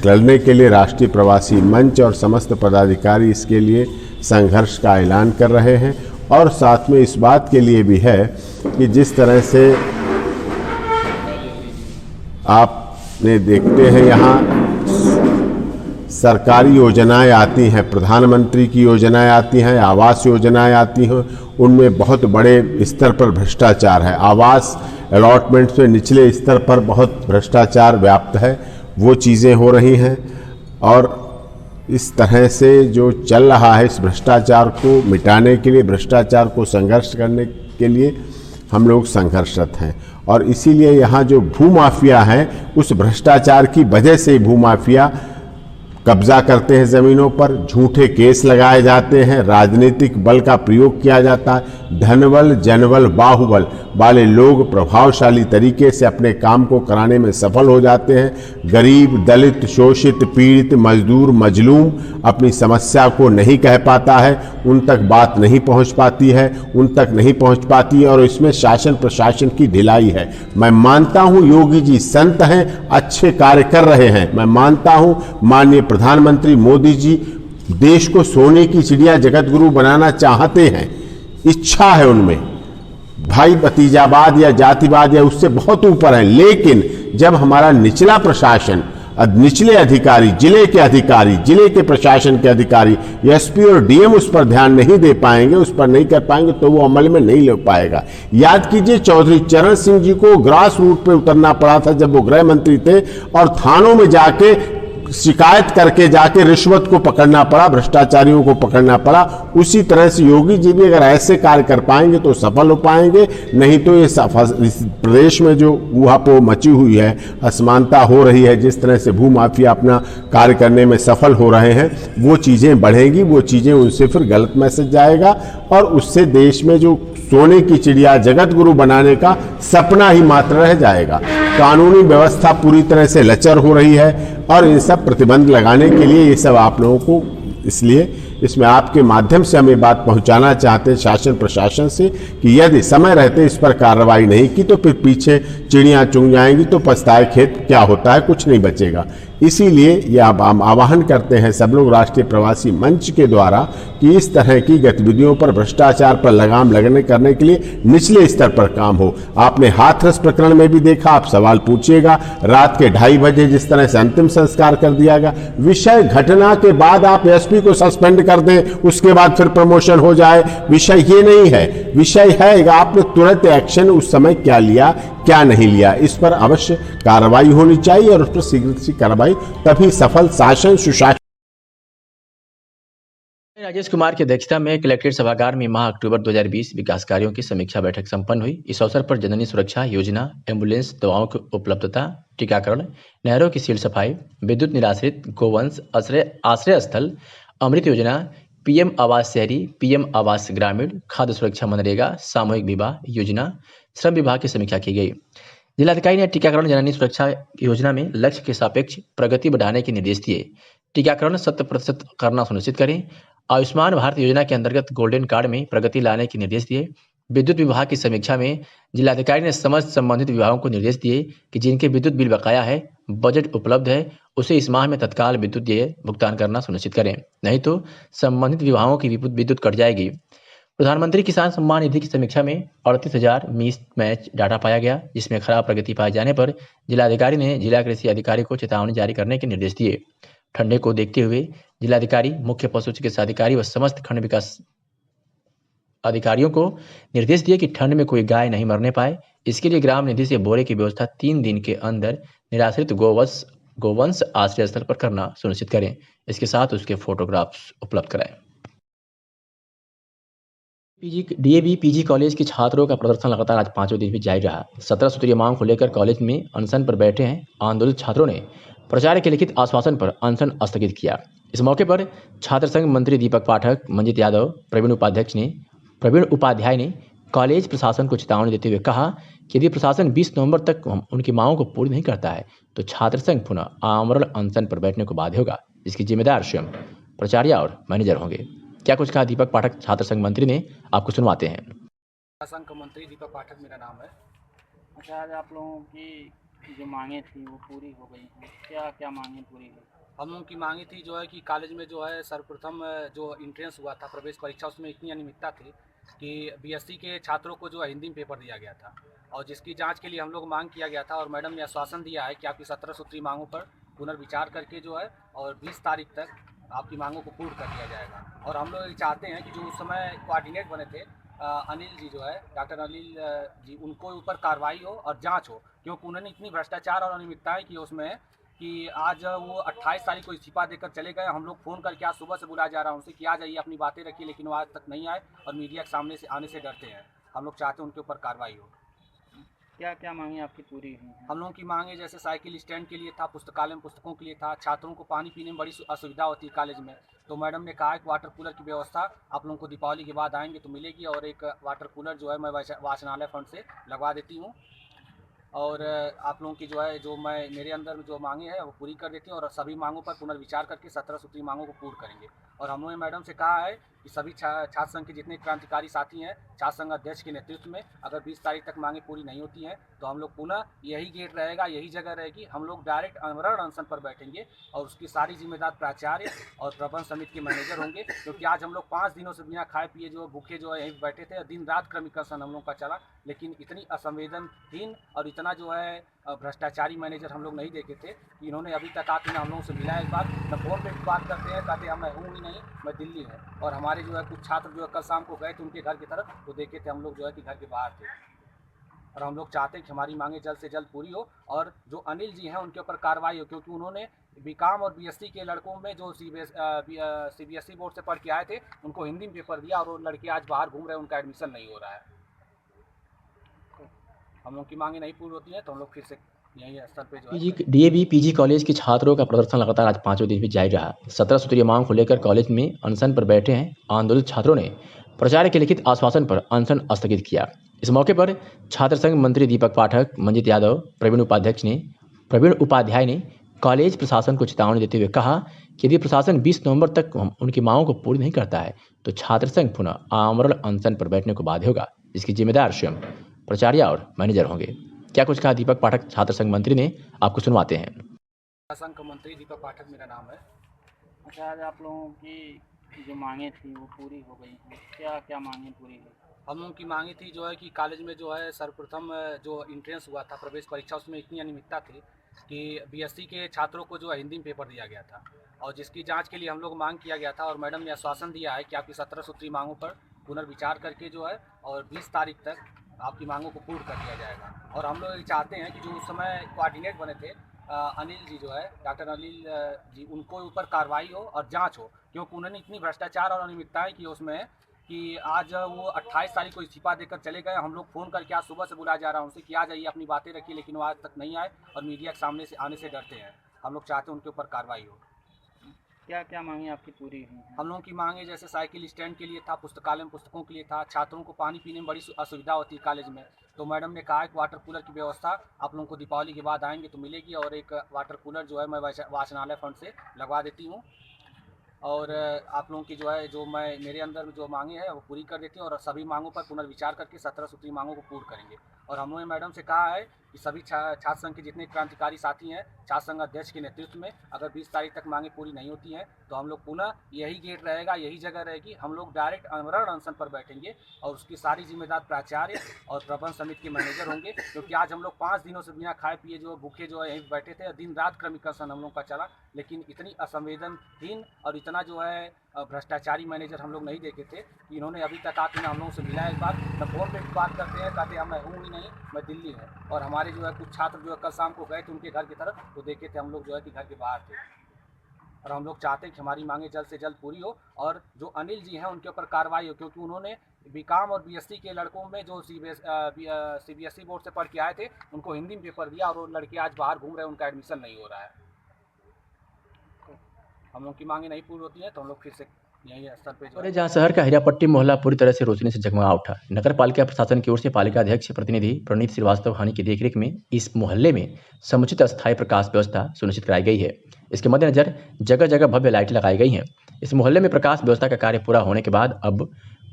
लड़ने के लिए राष्ट्रीय प्रवासी मंच और समस्त पदाधिकारी इसके लिए संघर्ष का ऐलान कर रहे हैं। और साथ में इस बात के लिए भी है कि जिस तरह से आपने देखते हैं यहाँ सरकारी योजनाएं आती हैं, प्रधानमंत्री की योजनाएं आती हैं, आवास योजनाएं आती हैं, उनमें बहुत बड़े स्तर पर भ्रष्टाचार है। आवास अलॉटमेंट्स में निचले स्तर पर बहुत भ्रष्टाचार व्याप्त है, वो चीज़ें हो रही हैं। और इस तरह से जो चल रहा है, इस भ्रष्टाचार को मिटाने के लिए, भ्रष्टाचार को संघर्ष करने के लिए हम लोग संघर्षरत हैं। और इसीलिए यहाँ जो भूमाफिया हैं, उस भ्रष्टाचार की वजह से भूमाफिया कब्जा करते हैं ज़मीनों पर, झूठे केस लगाए जाते हैं, राजनीतिक बल का प्रयोग किया जाता है। धनबल, जनबल, बाहुबल वाले लोग प्रभावशाली तरीके से अपने काम को कराने में सफल हो जाते हैं। गरीब, दलित, शोषित, पीड़ित, मजदूर, मजलूम अपनी समस्या को नहीं कह पाता है, उन तक बात नहीं पहुंच पाती है, और इसमें शासन प्रशासन की ढिलाई है। मैं मानता हूं योगी जी संत हैं, अच्छे कार्य कर रहे हैं। मैं मानता हूं माननीय प्रधानमंत्री मोदी जी देश को सोने की चिड़िया जगत गुरु बनाना चाहते हैं, इच्छा है उनमें, भाई भतीजावाद या जातिवाद या उससे बहुत ऊपर है। लेकिन जब हमारा निचला प्रशासन, निचले अधिकारी, जिले के अधिकारी, जिले के प्रशासन के अधिकारी, SP और DM उस पर ध्यान नहीं दे पाएंगे, उस पर नहीं कर पाएंगे, तो वो अमल में नहीं ले पाएगा। याद कीजिए चौधरी चरण सिंह जी को ग्रास रूट पे उतरना पड़ा था जब वो गृह मंत्री थे, और थानों में जाके शिकायत करके जाके रिश्वत को पकड़ना पड़ा, भ्रष्टाचारियों को पकड़ना पड़ा। उसी तरह से योगी जी भी अगर ऐसे कार्य कर पाएंगे तो सफल हो पाएंगे, नहीं तो ये इस प्रदेश में जो ऊहापोह मची हुई है, असमानता हो रही है, जिस तरह से भूमाफिया अपना कार्य करने में सफल हो रहे हैं, वो चीज़ें बढ़ेंगी, वो चीज़ें उनसे फिर गलत मैसेज जाएगा और उससे देश में जो सोने की चिड़िया जगत गुरु बनाने का सपना ही मात्र रह जाएगा। कानूनी व्यवस्था पूरी तरह से लचर हो रही है और इन सब प्रतिबंध लगाने के लिए ये सब आप लोगों को, इसलिए इसमें आपके माध्यम से हम ये बात पहुंचाना चाहते हैं शासन प्रशासन से कि यदि समय रहते इस पर कार्रवाई नहीं की तो फिर पीछे चिड़ियां चुंग जाएंगी तो पछताए खेत क्या होता है, कुछ नहीं बचेगा। इसीलिए ये अब हम आह्वान करते हैं सब लोग राष्ट्रीय प्रवासी मंच के द्वारा कि इस तरह की गतिविधियों पर, भ्रष्टाचार पर लगाम लगने करने के लिए निचले स्तर पर काम हो। आपने हाथरस प्रकरण में भी देखा, आप सवाल पूछिएगा, रात के 2:30 बजे जिस तरह से अंतिम संस्कार कर दिया गया। विषय घटना के बाद आप एसपी को सस्पेंड कर दें, उसके बाद फिर प्रमोशन हो जाए, विषय ये नहीं है। विषय है आपने तुरंत एक्शन उस समय क्या लिया, क्या नहीं लिया, इस पर अवश्य कार्रवाई होनी चाहिए और उस पर शीघ्र से कार्रवाई, तभी सफल शासन सुशासन। राजेश कुमार की अध्यक्षता में कलेक्ट्रेट सभागार में माह अक्टूबर 2020 विकास कार्यों की समीक्षा बैठक संपन्न हुई। इस अवसर पर जननी सुरक्षा योजना, एम्बुलेंस, दवाओं की उपलब्धता, टीकाकरण, नहरों की सील सफाई, विद्युत निराश्रित, गोवंश आश्रय स्थल, अमृत योजना, पीएम आवास शहरी, पीएम आवास ग्रामीण, खाद्य सुरक्षा, मनरेगा, सामूहिक विवाह योजना, श्रम विभाग की समीक्षा की गई। जिलाधिकारी ने टीकाकरण जननी सुरक्षा योजना में लक्ष्य के सापेक्ष प्रगति बढ़ाने के निर्देश दिए। टीकाकरण 100% करना सुनिश्चित करें। आयुष्मान भारत योजना के अंतर्गत गोल्डन कार्ड में प्रगति लाने के निर्देश दिए। विद्युत विभाग की समीक्षा में जिलाधिकारी ने समस्त संबंधित विभागों को निर्देश दिए कि जिनके विद्युत बिल बकाया है, बजट उपलब्ध है, उसे इस माह में तत्काल विद्युत देय भुगतान करना सुनिश्चित करें, नहीं तो संबंधित विभागों की विद्युत कट जाएगी। प्रधानमंत्री किसान सम्मान निधि की समीक्षा में 38,000 मिस मैच डाटा पाया गया, जिसमें खराब प्रगति पाए जाने पर जिलाधिकारी ने जिला कृषि अधिकारी को चेतावनी जारी करने के निर्देश दिए। ठंडे को देखते हुए जिलाधिकारी, मुख्य पशु चिकित्सा अधिकारी व समस्त खंड विकास अधिकारियों को निर्देश दिए कि ठंड में कोई गाय नहीं मरने पाए। इसके लिए ग्राम निधि से बोरे की व्यवस्था 3 दिन के अंदर निराश्रित गोवंश आश्रय स्थल पर करना सुनिश्चित करें। इसके साथ उसके फोटोग्राफ्स उपलब्ध कराएं। डीएवी पीजी कॉलेज के छात्रों का प्रदर्शन लगातार आज 5वें दिन भी जारी रहा। 17 सूत्रीय मांग को लेकर कॉलेज में अनशन पर बैठे हैं आंदोलित छात्रों ने प्राचार्य के लिखित आश्वासन पर अनशन स्थगित किया। इस मौके पर छात्र संघ मंत्री दीपक पाठक, मंजित यादव, प्रवीण उपाध्याय ने कॉलेज प्रशासन को चेतावनी देते हुए कहा कि यदि प्रशासन 20 नवंबर तक उनकी मांगों को पूरी नहीं करता है तो छात्र संघ पुनः आमरण अनशन पर बैठने को बाध्य होगा, जिसकी जिम्मेदार स्वयं प्राचार्य और मैनेजर होंगे। क्या कुछ कहा दीपक पाठक छात्र संघ मंत्री ने, आपको सुनवाते हैं। संघ मंत्री दीपक पाठक मेरा नाम है। अच्छा, आज आप लोगों की जो मांगे थी वो पूरी हो गई हैं, क्या क्या मांगे पूरी हुई? हम लोगों की मांगे थी जो है कि कॉलेज में जो है सर्वप्रथम जो इंट्रेंस हुआ था प्रवेश परीक्षा, उसमें इतनी अनियमितता थी कि बीएससी के छात्रों को जो है हिंदी में पेपर दिया गया था और जिसकी जांच के लिए हम लोग मांग किया गया था और मैडम ने आश्वासन दिया है कि आपकी 17 सूत्री मांगों पर पुनर्विचार करके जो है और 20 तारीख तक आपकी मांगों को पूर्ण कर दिया जाएगा। और हम लोग चाहते हैं कि जो उस समय कोऑर्डिनेट बने थे अनिल जी जो है, डॉक्टर अनिल जी, उनको ऊपर कार्रवाई हो और जांच हो, क्योंकि उन्होंने इतनी भ्रष्टाचार और अनियमितताएं की उसमें कि आज वो 28 तारीख को इस्तीफा देकर चले गए। हम लोग फ़ोन करके आज सुबह से बुलाया जा रहा है उनसे कि आ जाइए, अपनी बातें रखिए, लेकिन वो आज तक नहीं आए और मीडिया के सामने से आने से डरते हैं। हम लोग चाहते हैं उनके ऊपर कार्रवाई हो। क्या क्या मांगे आपकी पूरी हुई हैं? हम लोगों की मांगे जैसे साइकिल स्टैंड के लिए था, पुस्तकालय में पुस्तकों के लिए था, छात्रों को पानी पीने में बड़ी असुविधा होती है कॉलेज में, तो मैडम ने कहा कि वाटर कूलर की व्यवस्था आप लोगों को दीपावली के बाद आएंगे तो मिलेगी और एक वाटर कूलर जो है मैं वाचनालय फंड से लगवा देती हूँ और आप लोगों की जो है जो मैं मेरे अंदर जो मांगे हैं वो पूरी कर देती हूँ और सभी मांगों पर पुनर्विचार करके 17 सूत्री मांगों को पूर्ण करेंगे। और हम लोगों ने मैडम से कहा है कि सभी छात्र संघ के जितने क्रांतिकारी साथी हैं, छात्र संघ अध्यक्ष के नेतृत्व में अगर 20 तारीख तक मांगे पूरी नहीं होती हैं तो हम लोग पुनः यही गेट रहेगा, यही जगह रहेगी, हम लोग डायरेक्ट आमरण अनशन पर बैठेंगे और उसकी सारी जिम्मेदार प्राचार्य और प्रबंध समिति के मैनेजर होंगे, क्योंकि आज हम लोग 5 दिनों से बिना खाए पिए जो भूखे जो है यहीं बैठे थे। दिन रात क्रमिक अनशन हम लोग का चला, लेकिन इतनी असंवेदनहीन और इतना जो है भ्रष्टाचारी मैनेजर हम लोग नहीं देखे थे कि इन्होंने अभी तक आके ना हम लोगों से मिला एक बार, न फोन पे बात करते हैं, कहते हैं मैं हूँ ही नहीं, मैं दिल्ली है। और हमारे जो है कुछ छात्र जो है कल शाम को गए थे उनके घर की तरफ, तो देखे थे हम लोग जो है कि घर के बाहर थे। और हम लोग चाहते हैं कि हमारी मांगे जल्द से जल्द पूरी हो और जो अनिल जी हैं उनके ऊपर कार्रवाई हो, क्योंकि उन्होंने बीकॉम और बीएससी के लड़कों में जो सीबीएसई बोर्ड से पढ़ के आए थे उनको हिंदी में पेपर दिया और वो लड़के आज बाहर घूम रहे हैं, उनका एडमिशन नहीं हो रहा है। हम लोग की मांगे नहीं पूरी होती हैं तो हम लोग फिर से यही स्तर पे जो है पीजी डीएवी पीजी कॉलेज के छात्रों का प्रदर्शन लगातार आज पांचवें दिन भी जारी रहा। 17 सूत्रीय मांग को लेकर कॉलेज में अनशन पर बैठे हैं आंदोलित छात्रों ने प्राचार्य के लिखित आश्वासन पर अनशन स्थगित किया। इस मौके पर छात्र संघ मंत्री दीपक पाठक, मंजित यादव, प्रवीण उपाध्याय ने कॉलेज प्रशासन को चेतावनी देते हुए कहा कि यदि प्रशासन 20 नवंबर तक उनकी मांगों को पूरी नहीं करता है तो छात्र संघ पुनः आमरण अनशन पर बैठने को बाध्य होगा, जिसकी जिम्मेदार स्वयं प्राचार्य और मैनेजर होंगे। क्या कुछ कहा दीपक पाठक छात्र संघ मंत्री ने, आपको सुनवाते हैं। संघ मंत्री दीपक पाठक मेरा नाम है। अच्छा, आज आप लोगों की जो मांगे थी वो पूरी हो गई हैं, क्या क्या मांगे पूरी हुई? हम लोगों की मांगी थी जो है कि कॉलेज में जो है सर्वप्रथम जो इंट्रेंस हुआ था प्रवेश परीक्षा, उसमें इतनी अनियमितता थी कि बीएससी के छात्रों को जो है हिंदी में पेपर दिया गया था और जिसकी जांच के लिए हम लोग मांग किया गया था और मैडम ने आश्वासन दिया है कि आपकी 17 सूत्री मांगों पर पुनर्विचार करके जो है और 20 तारीख तक आपकी मांगों को पूर्ण कर दिया जाएगा। और हम लोग ये चाहते हैं कि जो उस समय कोऑर्डिनेट बने थे अनिल जी जो है डॉक्टर अनिल जी, उनको ऊपर कार्रवाई हो और जांच हो, क्योंकि उन्होंने इतनी भ्रष्टाचार और अनियमितताएं की उसमें कि आज वो 28 तारीख को इस्तीफा देकर चले गए। हम लोग फ़ोन करके आज सुबह से बुलाया जा रहा है उनसे कि आ जाइए अपनी बातें रखिए, लेकिन वो आज तक नहीं आए और मीडिया के सामने से आने से डरते हैं। हम लोग चाहते हैं उनके ऊपर कार्रवाई हो। क्या क्या मांगे आपकी पूरी हुई हैं? हम लोगों की मांगे जैसे साइकिल स्टैंड के लिए था, पुस्तकालय में पुस्तकों के लिए था, छात्रों को पानी पीने में बड़ी असुविधा होती है कॉलेज में, तो मैडम ने कहा कि वाटर कूलर की व्यवस्था आप लोगों को दीपावली के बाद आएंगे तो मिलेगी और एक वाटर कूलर जो है मैं वाचनालय फंड से लगवा देती हूँ और आप लोगों की जो है जो मैं मेरे अंदर जो मांगे हैं वो पूरी कर देती हूँ और सभी मांगों पर पुनर्विचार करके 17 सूत्री मांगों को पूर्ण करेंगे। और हम लोगों ने मैडम से कहा है कि सभी छात्र संघ के जितने क्रांतिकारी साथी हैं छात्र संघ अध्यक्ष के नेतृत्व में अगर 20 तारीख तक मांगे पूरी नहीं होती हैं तो हम लोग पुनः यही गेट रहेगा, यही जगह रहेगी, हम लोग डायरेक्ट आमरण अनशन पर बैठेंगे और उसकी सारी जिम्मेदार प्राचार्य और प्रबंध समिति के मैनेजर होंगे, क्योंकि आज हम लोग 5 दिनों से बिना खाए पिए जो भूखे जो है यहीं बैठे थे। दिन रात क्रमिक अनशन हम लोग का चला, लेकिन इतनी असंवेदनहीन और इतना जो है भ्रष्टाचारी मैनेजर हम लोग नहीं देखे थे कि इन्होंने अभी तक आके ना हम लोगों से मिला एक बार न फ़ोन पे बात करते हैं, कहते हैं मैं हूँ ही नहीं, मैं दिल्ली हूँ। और हमारे जो है कुछ छात्र जो है कल शाम को गए थे उनके घर की तरफ, तो देखे थे हम लोग जो है कि घर के बाहर थे। और हम लोग चाहते हैं कि हमारी मांगे जल्द से जल्द पूरी हो और जो अनिल जी हैं उनके ऊपर कार्रवाई हो, क्योंकि उन्होंने बीकॉम और बीएससी के लड़कों में जो सीबीएसई बोर्ड से पढ़ के आए थे उनको हिंदी में पेपर दिया और वो लड़के आज बाहर घूम रहे हैं, उनका एडमिशन नहीं हो रहा है। हम लोग की मांगे नहीं पूरी होती हैं तो हम लोग फिर से यही स्तर पे जो है जहां शहर का हीरापट्टी मोहल्ला पूरी तरह से रोशनी से जगमगा उठा। नगर पालिका प्रशासन की ओर से पालिका अध्यक्ष प्रतिनिधि प्रणीत श्रीवास्तव हानि की देखरेख में इस मोहल्ले में समुचित अस्थायी प्रकाश व्यवस्था सुनिश्चित कराई गई है। इसके मद्देनजर जगह जगह भव्य लाइटें लगाई गई हैं। इस मोहल्ले में प्रकाश व्यवस्था का कार्य पूरा होने के बाद अब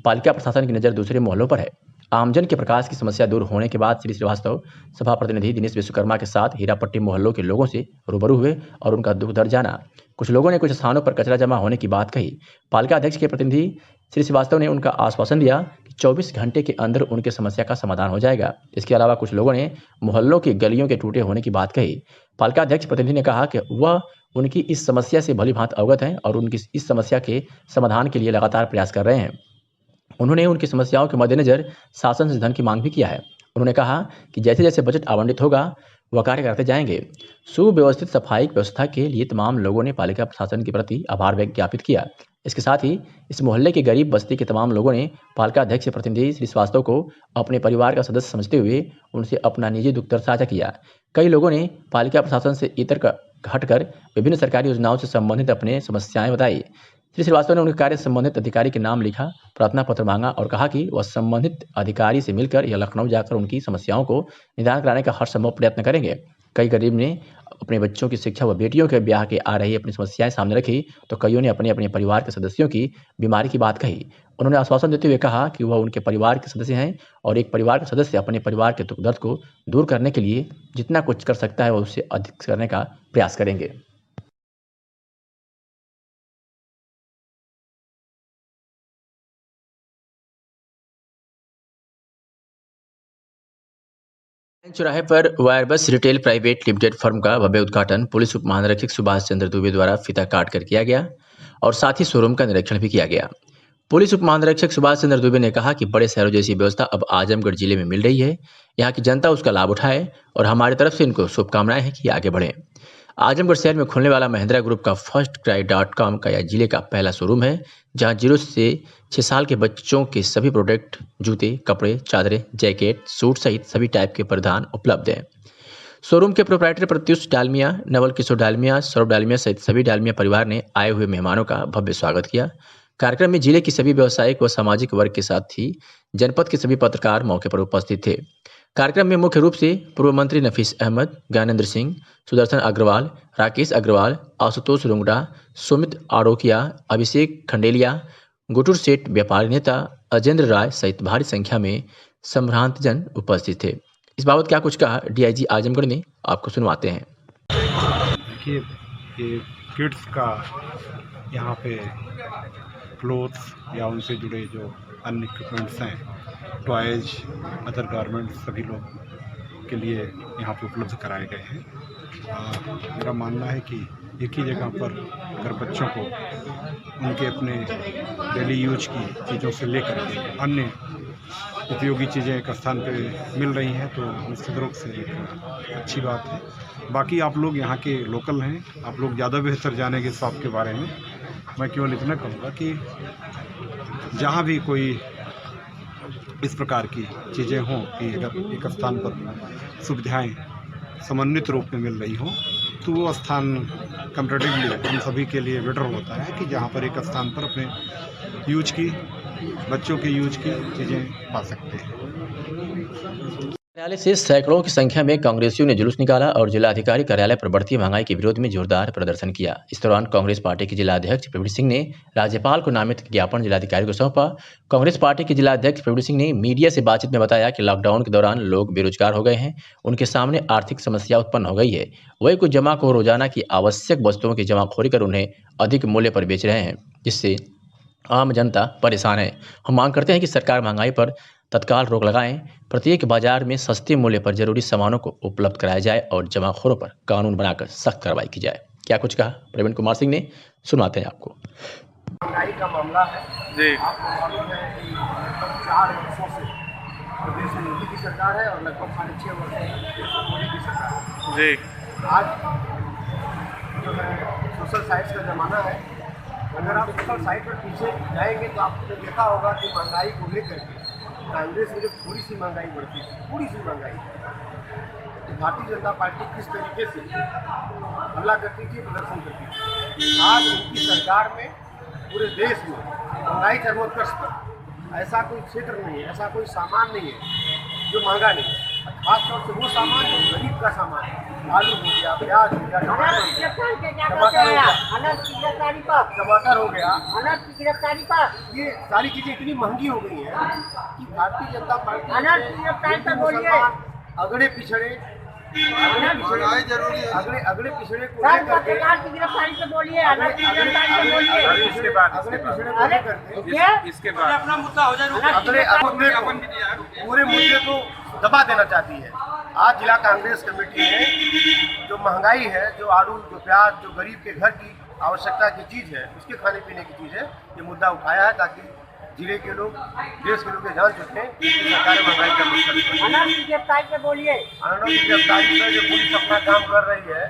पालिका प्रशासन की नज़र दूसरे मोहल्लों पर है। आमजन के प्रकाश की समस्या दूर होने के बाद श्री श्रीवास्तव सभा प्रतिनिधि दिनेश विश्वकर्मा के साथ हीरापट्टी मोहल्लों के लोगों से रूबरू हुए और उनका दुख दर्द जाना। कुछ लोगों ने कुछ स्थानों पर कचरा जमा होने की बात कही। पालिका अध्यक्ष के प्रतिनिधि श्री श्रीवास्तव ने उनका आश्वासन दिया कि 24 घंटे के अंदर उनके समस्या का समाधान हो जाएगा। इसके अलावा कुछ लोगों ने मोहल्लों की गलियों के टूटे होने की बात कही। पालिका अध्यक्ष प्रतिनिधि ने कहा कि वह उनकी इस समस्या से भली भांति अवगत हैं और उनकी इस समस्या के समाधान के लिए लगातार प्रयास कर रहे हैं। उन्होंने उनकी समस्याओं के मद्देनजर शासन से धन की मांग भी किया है। उन्होंने कहा कि जैसे जैसे बजट आवंटित होगा वह कार्य करते जाएंगे। सुव्यवस्थित सफाई व्यवस्था के लिए तमाम लोगों ने पालिका प्रशासन के प्रति आभार ज्ञापित किया। इसके साथ ही इस मोहल्ले के गरीब बस्ती के तमाम लोगों ने पालिका अध्यक्ष प्रतिनिधि श्री श्रीवास्तव को अपने परिवार का सदस्य समझते हुए उनसे अपना निजी दुख दर्द साझा किया। कई लोगों ने पालिका प्रशासन से इतर हटकर विभिन्न सरकारी योजनाओं से संबंधित अपने समस्याएं बताई। श्री श्रीवास्तव ने उनके कार्य संबंधित अधिकारी के नाम लिखा, प्रार्थना पत्र मांगा और कहा कि वह संबंधित अधिकारी से मिलकर या लखनऊ जाकर उनकी समस्याओं को निदान कराने का हर संभव प्रयत्न करेंगे। कई गरीब ने अपने बच्चों की शिक्षा व बेटियों के ब्याह के आ रही अपनी समस्याएं सामने रखी, तो कईयों ने अपने अपने परिवार के सदस्यों की बीमारी की बात कही। उन्होंने आश्वासन देते हुए कहा कि वह उनके परिवार के सदस्य हैं और एक परिवार के सदस्य अपने परिवार के दुख दर्द को दूर करने के लिए जितना कुछ कर सकता है वह उससे अधिक करने का प्रयास करेंगे। चौराहे पर वायरबस रिटेल प्राइवेट लिमिटेड फर्म का भव्य उद्घाटन पुलिस उप महानिरीक्षक सुभाष चंद्र दुबे द्वारा फीता काट कर किया गया और साथ ही शोरूम का निरीक्षण भी किया गया। पुलिस उप महानिरीक्षक सुभाष चंद्र दुबे ने कहा कि बड़े शहरों जैसी व्यवस्था अब आजमगढ़ जिले में मिल रही है। यहाँ की जनता उसका लाभ उठाए और हमारी तरफ से इनको शुभकामनाएं हैं कि आगे बढ़ें। आजमगढ़ शहर में खुलने वाला महिंद्रा ग्रुप का फर्स्टक्राई.com का यह जिले का पहला शोरूम है, जहां 0 से 6 साल के बच्चों के सभी प्रोडक्ट, जूते, कपड़े, चादरें, जैकेट, सूट सहित सभी टाइप के परिधान उपलब्ध हैं। शोरूम के प्रोप्राइटर प्रत्युष डालमिया, नवल किशोर डालमिया, सौरभ डालमिया सहित सभी डालमिया परिवार ने आए हुए मेहमानों का भव्य स्वागत किया। कार्यक्रम में जिले की सभी व्यावसायिक व सामाजिक वर्ग के साथ ही जनपद के सभी पत्रकार मौके पर उपस्थित थे। कार्यक्रम में मुख्य रूप से पूर्व मंत्री नफीस अहमद, ज्ञानेंद्र सिंह, सुदर्शन अग्रवाल, राकेश अग्रवाल, आशुतोष रुंगड़ा, सुमित आड़ोकिया, अभिषेक खंडेलिया, गुटुर सेठ, व्यापारी नेता अजेंद्र राय सहित भारी संख्या में संभ्रांतजन उपस्थित थे। इस बाबत क्या कुछ कहा डीआईजी आजमगढ़ ने, आपको सुनवाते हैं। देखिए, ये किड्स का यहाँ पे क्लोथ्स या उनसे जुड़े जो अन्य इक्विपमेंट्स हैं, टॉयज, अदर गारमेंट्स सभी लोग के लिए यहाँ पे उपलब्ध कराए गए हैं। मेरा मानना है कि एक ही जगह पर अगर बच्चों को उनके अपने डेली यूज की चीज़ों से लेकर के अन्य उपयोगी चीज़ें एक स्थान पे मिल रही हैं तो निश्चित रूप से एक अच्छी बात है। बाकी आप लोग यहाँ के लोकल हैं, आप लोग ज़्यादा बेहतर जानेंगे शॉप के बारे में। मैं केवल इतना कहूँगा कि जहाँ भी कोई इस प्रकार की चीज़ें हों कि अगर एक स्थान पर सुविधाएं समन्वित रूप में मिल रही हों तो वो स्थान कंपैरेटिवली हम सभी के लिए बेटर होता है कि जहाँ पर एक स्थान पर अपने यूज की, बच्चों के यूज की चीज़ें पा सकते हैं। कार्यालय से सैकड़ों की संख्या में कांग्रेसियों ने जुलूस निकाला और जिलाधिकारी कार्यालय पर बढ़ती महंगाई के विरोध में जोरदार प्रदर्शन किया। इस दौरान कांग्रेस पार्टी के जिलाध्यक्ष प्रवीण सिंह ने राज्यपाल को नामित ज्ञापन जिलाधिकारी को सौंपा। कांग्रेस पार्टी के जिलाध्यक्ष प्रवीण सिंह ने मीडिया से बातचीत में बताया कि लॉकडाउन के दौरान लोग बेरोजगार हो गए हैं, उनके सामने आर्थिक समस्या उत्पन्न हो गई है। वही कुछ जमाखोर रोजाना की आवश्यक वस्तुओं की जमाखोरी कर उन्हें अधिक मूल्य पर बेच रहे हैं, जिससे आम जनता परेशान है। हम मांग करते हैं कि सरकार महंगाई पर तत्काल रोक लगाएं, प्रत्येक बाजार में सस्ते मूल्य पर जरूरी सामानों को उपलब्ध कराया जाए और जमाखोरों पर कानून बनाकर सख्त कार्रवाई की जाए। क्या कुछ कहा प्रवीण कुमार सिंह ने, सुनाते हैं आपको। महंगाई का मामला है जी, आपको मालूम है कि लगभग 4 वर्षों से प्रदेश में योगी की सरकार है और लगभग 6.5 वर्षों से मोदी की सरकार है। जी, आज जो है सोशल साइट्स का ज़माना है। अगर आप सोशल साइट पर पीछे जाएंगे तो आपने देखा होगा कि महंगाई को लेकर के कांग्रेस में जो थोड़ी सी महंगाई बढ़ती थी, थोड़ी सी महंगाई, तो भारतीय जनता पार्टी किस तरीके से हमला करती थी, प्रदर्शन करती थी। आज उनकी सरकार में पूरे देश में महंगाई चरमोत्कर्ष पर ऐसा कोई क्षेत्र नहीं है, ऐसा कोई सामान नहीं है जो महंगा नहीं है। खासतौर से वो सामान जो गरीब का सामान है, आलू हो गया, प्याज हो गया, टमाटर हो गया, ये सारी चीज़ें इतनी महंगी हो गई हैं कि भारतीय जनता पार्टी अगड़े पिछड़े अगड़े पिछड़े को इसके बाद अपना मुद्दा हो जाए, पूरे मुद्दे को दबा देना चाहती है। आज जिला कांग्रेस कमेटी ने जो महंगाई है, जो आलू, जो प्याज, जो गरीब के घर की आवश्यकता की चीज़ है, उसके खाने पीने की चीज़ है, ये मुद्दा उठाया है ताकि जिले के लोग, देश के लोग ये जान सकें कि सरकार महंगाई का मुद्दा। अनंत की गिरफ्तारी में जो पुलिस अपना काम कर रही है,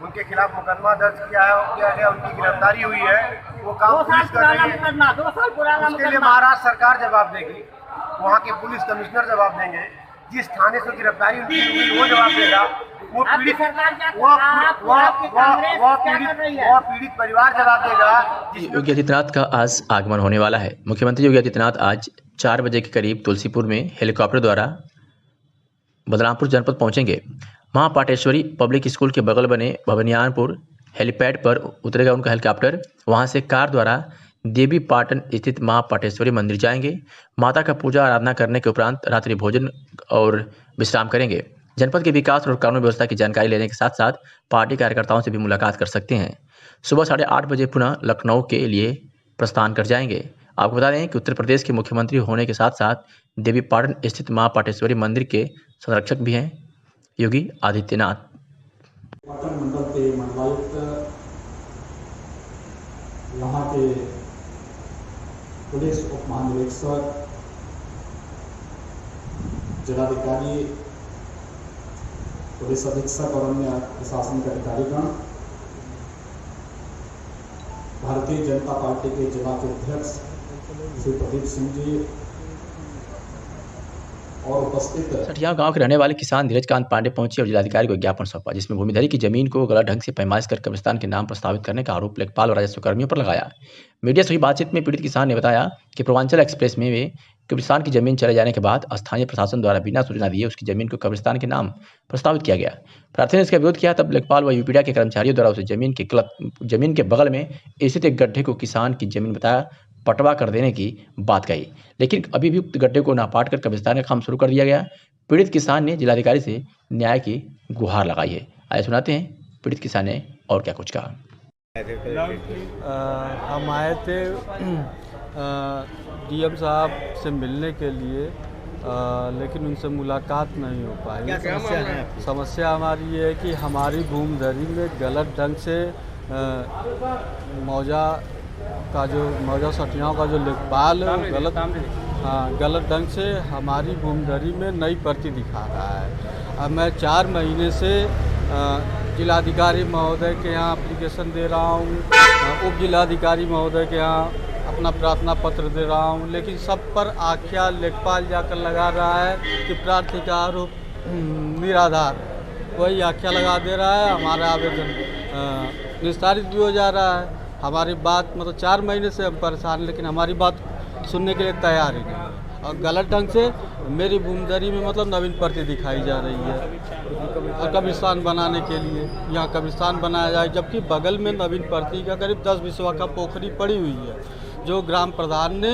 उनके खिलाफ मुकदमा दर्ज किया गया, उनकी गिरफ्तारी हुई है, वो काम पुलिस कर रही है। उसके लिए महाराष्ट्र सरकार जवाब देगी, वहाँ के पुलिस कमिश्नर जवाब देंगे, जिस थाने से गिरफ्तारी उनकी हुई वो जवाब देगा, वो पीड़ित परिवार जवाब देगा। योगी आदित्यनाथ का आज आगमन होने वाला है। मुख्यमंत्री योगी आदित्यनाथ आज 4 बजे के करीब तुलसीपुर में हेलीकॉप्टर द्वारा बदलामपुर जनपद पहुंचेंगे। वहां पाटेश्वरी पब्लिक स्कूल के बगल बने भवनियानपुर हेलीपैड पर उतरेगा उनका हेलीकॉप्टर। वहां से कार द्वारा देवी पाटन स्थित मां पाटेश्वरी मंदिर जाएंगे। माता का पूजा आराधना करने के उपरांत रात्रि भोजन और विश्राम करेंगे। जनपद के विकास और कानून व्यवस्था की जानकारी लेने के साथ साथ पार्टी कार्यकर्ताओं से भी मुलाकात कर सकते हैं। सुबह 8:30 बजे पुनः लखनऊ के लिए प्रस्थान कर जाएंगे। आपको बता दें कि उत्तर प्रदेश के मुख्यमंत्री होने के साथ साथ देवी पाटन स्थित मां पाटेश्वरी मंदिर के संरक्षक भी हैं योगी आदित्यनाथ। मंडल के मंडलायुक्त, यहाँ के पुलिस उप महानिरीक्षक, जिलाधिकारी, पुलिस अधीक्षक और अन्य प्रशासन के अधिकारीगण, भारतीय जनता पार्टी के जिला के अध्यक्ष श्री प्रदीप सिंह जी और उपस्थित सठिया गांव के रहने वाले किसान धीरज कांत पांडे पहुंचे और जिलाधिकारी को ज्ञापन सौंपा, जिसमें भूमिधरी की जमीन को गलत ढंग से पैमाइश कर कब्रिस्तान के नाम प्रस्तावित करने का आरोप लेखपाल और राजस्व कर्मियों पर लगाया। मीडिया से हुई बातचीत में पीड़ित किसान ने बताया कि पूर्वांचल एक्सप्रेस में वे कब्रिस्तान की जमीन चले जाने के बाद स्थानीय प्रशासन द्वारा बिना सूचना दिए उसकी जमीन को कब्रिस्तान के नाम प्रस्तावित किया गया। प्रार्थी ने इसका विरोध किया, तब लेखपाल व यूपीडा के कर्मचारियों द्वारा उसे जमीन के बगल में स्थित एक गड्ढे को किसान की जमीन बताया पटवा कर देने की बात कही, लेकिन अभी भी उक्त गड्ढे को ना पाट कर कब्रिस्तान का काम शुरू कर दिया गया। पीड़ित किसान ने जिलाधिकारी से न्याय की गुहार लगाई है। आइए सुनाते हैं पीड़ित किसान ने और क्या कुछ कहा। हम आए थे डीएम साहब से मिलने के लिए, लेकिन उनसे मुलाकात नहीं हो पाई। क्या समस्या है? समस्या हमारी ये है कि हमारी भूमिधरी में गलत ढंग से मौजा सठियाओं का जो लेखपाल गलत ढंग से हमारी भूमिधरी में नई प्रति दिखा रहा है। अब मैं 4 महीने से जिलाधिकारी महोदय के यहाँ एप्लीकेशन दे रहा हूँ, उप जिलाधिकारी महोदय के यहाँ अपना प्रार्थना पत्र दे रहा हूँ, लेकिन सब पर आख्या लेखपाल जाकर लगा रहा है कि प्रार्थी का आरोप निराधार, वही आख्या लगा दे रहा है। हमारा आवेदन निस्तारित भी हो जा रहा है। हमारी बात मतलब 4 महीने से हम परेशान, लेकिन हमारी बात सुनने के लिए तैयार ही नहीं। और गलत ढंग से मेरी भूमिधरी में मतलब नवीन प्रति दिखाई जा रही है कब्रिस्तान बनाने के लिए। यहाँ कब्रिस्तान बनाया जाए, जबकि बगल में नवीन प्रति का करीब 10 बिस्वा का पोखरी पड़ी हुई है, जो ग्राम प्रधान ने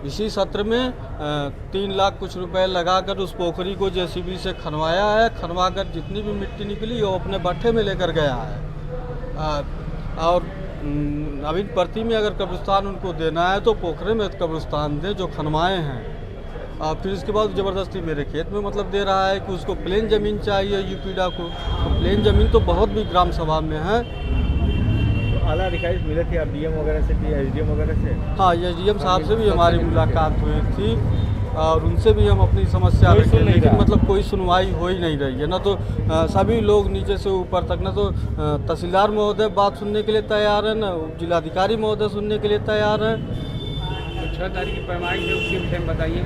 इसी सत्र में 3 लाख कुछ रुपए लगाकर उस पोखरी को जेसीबी से खनवाया है। खनवाकर जितनी भी मिट्टी निकली वो अपने भट्ठे में लेकर गया है। और नवीन प्रति में अगर कब्रिस्तान उनको देना है तो पोखरे में कब्रिस्तान दे जो खनवाए हैं। फिर इसके बाद ज़बरदस्ती मेरे खेत में मतलब दे रहा है कि उसको प्लेन ज़मीन चाहिए यूपीडा को। तो प्लेन ज़मीन तो बहुत भी ग्राम सभा में है। आला अधिकारी मिले थे आप डीएम वगैरह से, एसडीएम वगैरह से? हाँ, एसडीएम साहब से भी हमारी मुलाकात हुई थी और उनसे भी हम अपनी समस्या रखे, लेकिन मतलब कोई सुनवाई हो ही नहीं रही है। ना तो सभी लोग नीचे से ऊपर तक, ना तो तहसीलदार महोदय बात सुनने के लिए तैयार है, ना जिलाधिकारी महोदय सुनने के लिए तैयार है। 6 तारीख की पैमाइश है, उसके विषय में बताइए।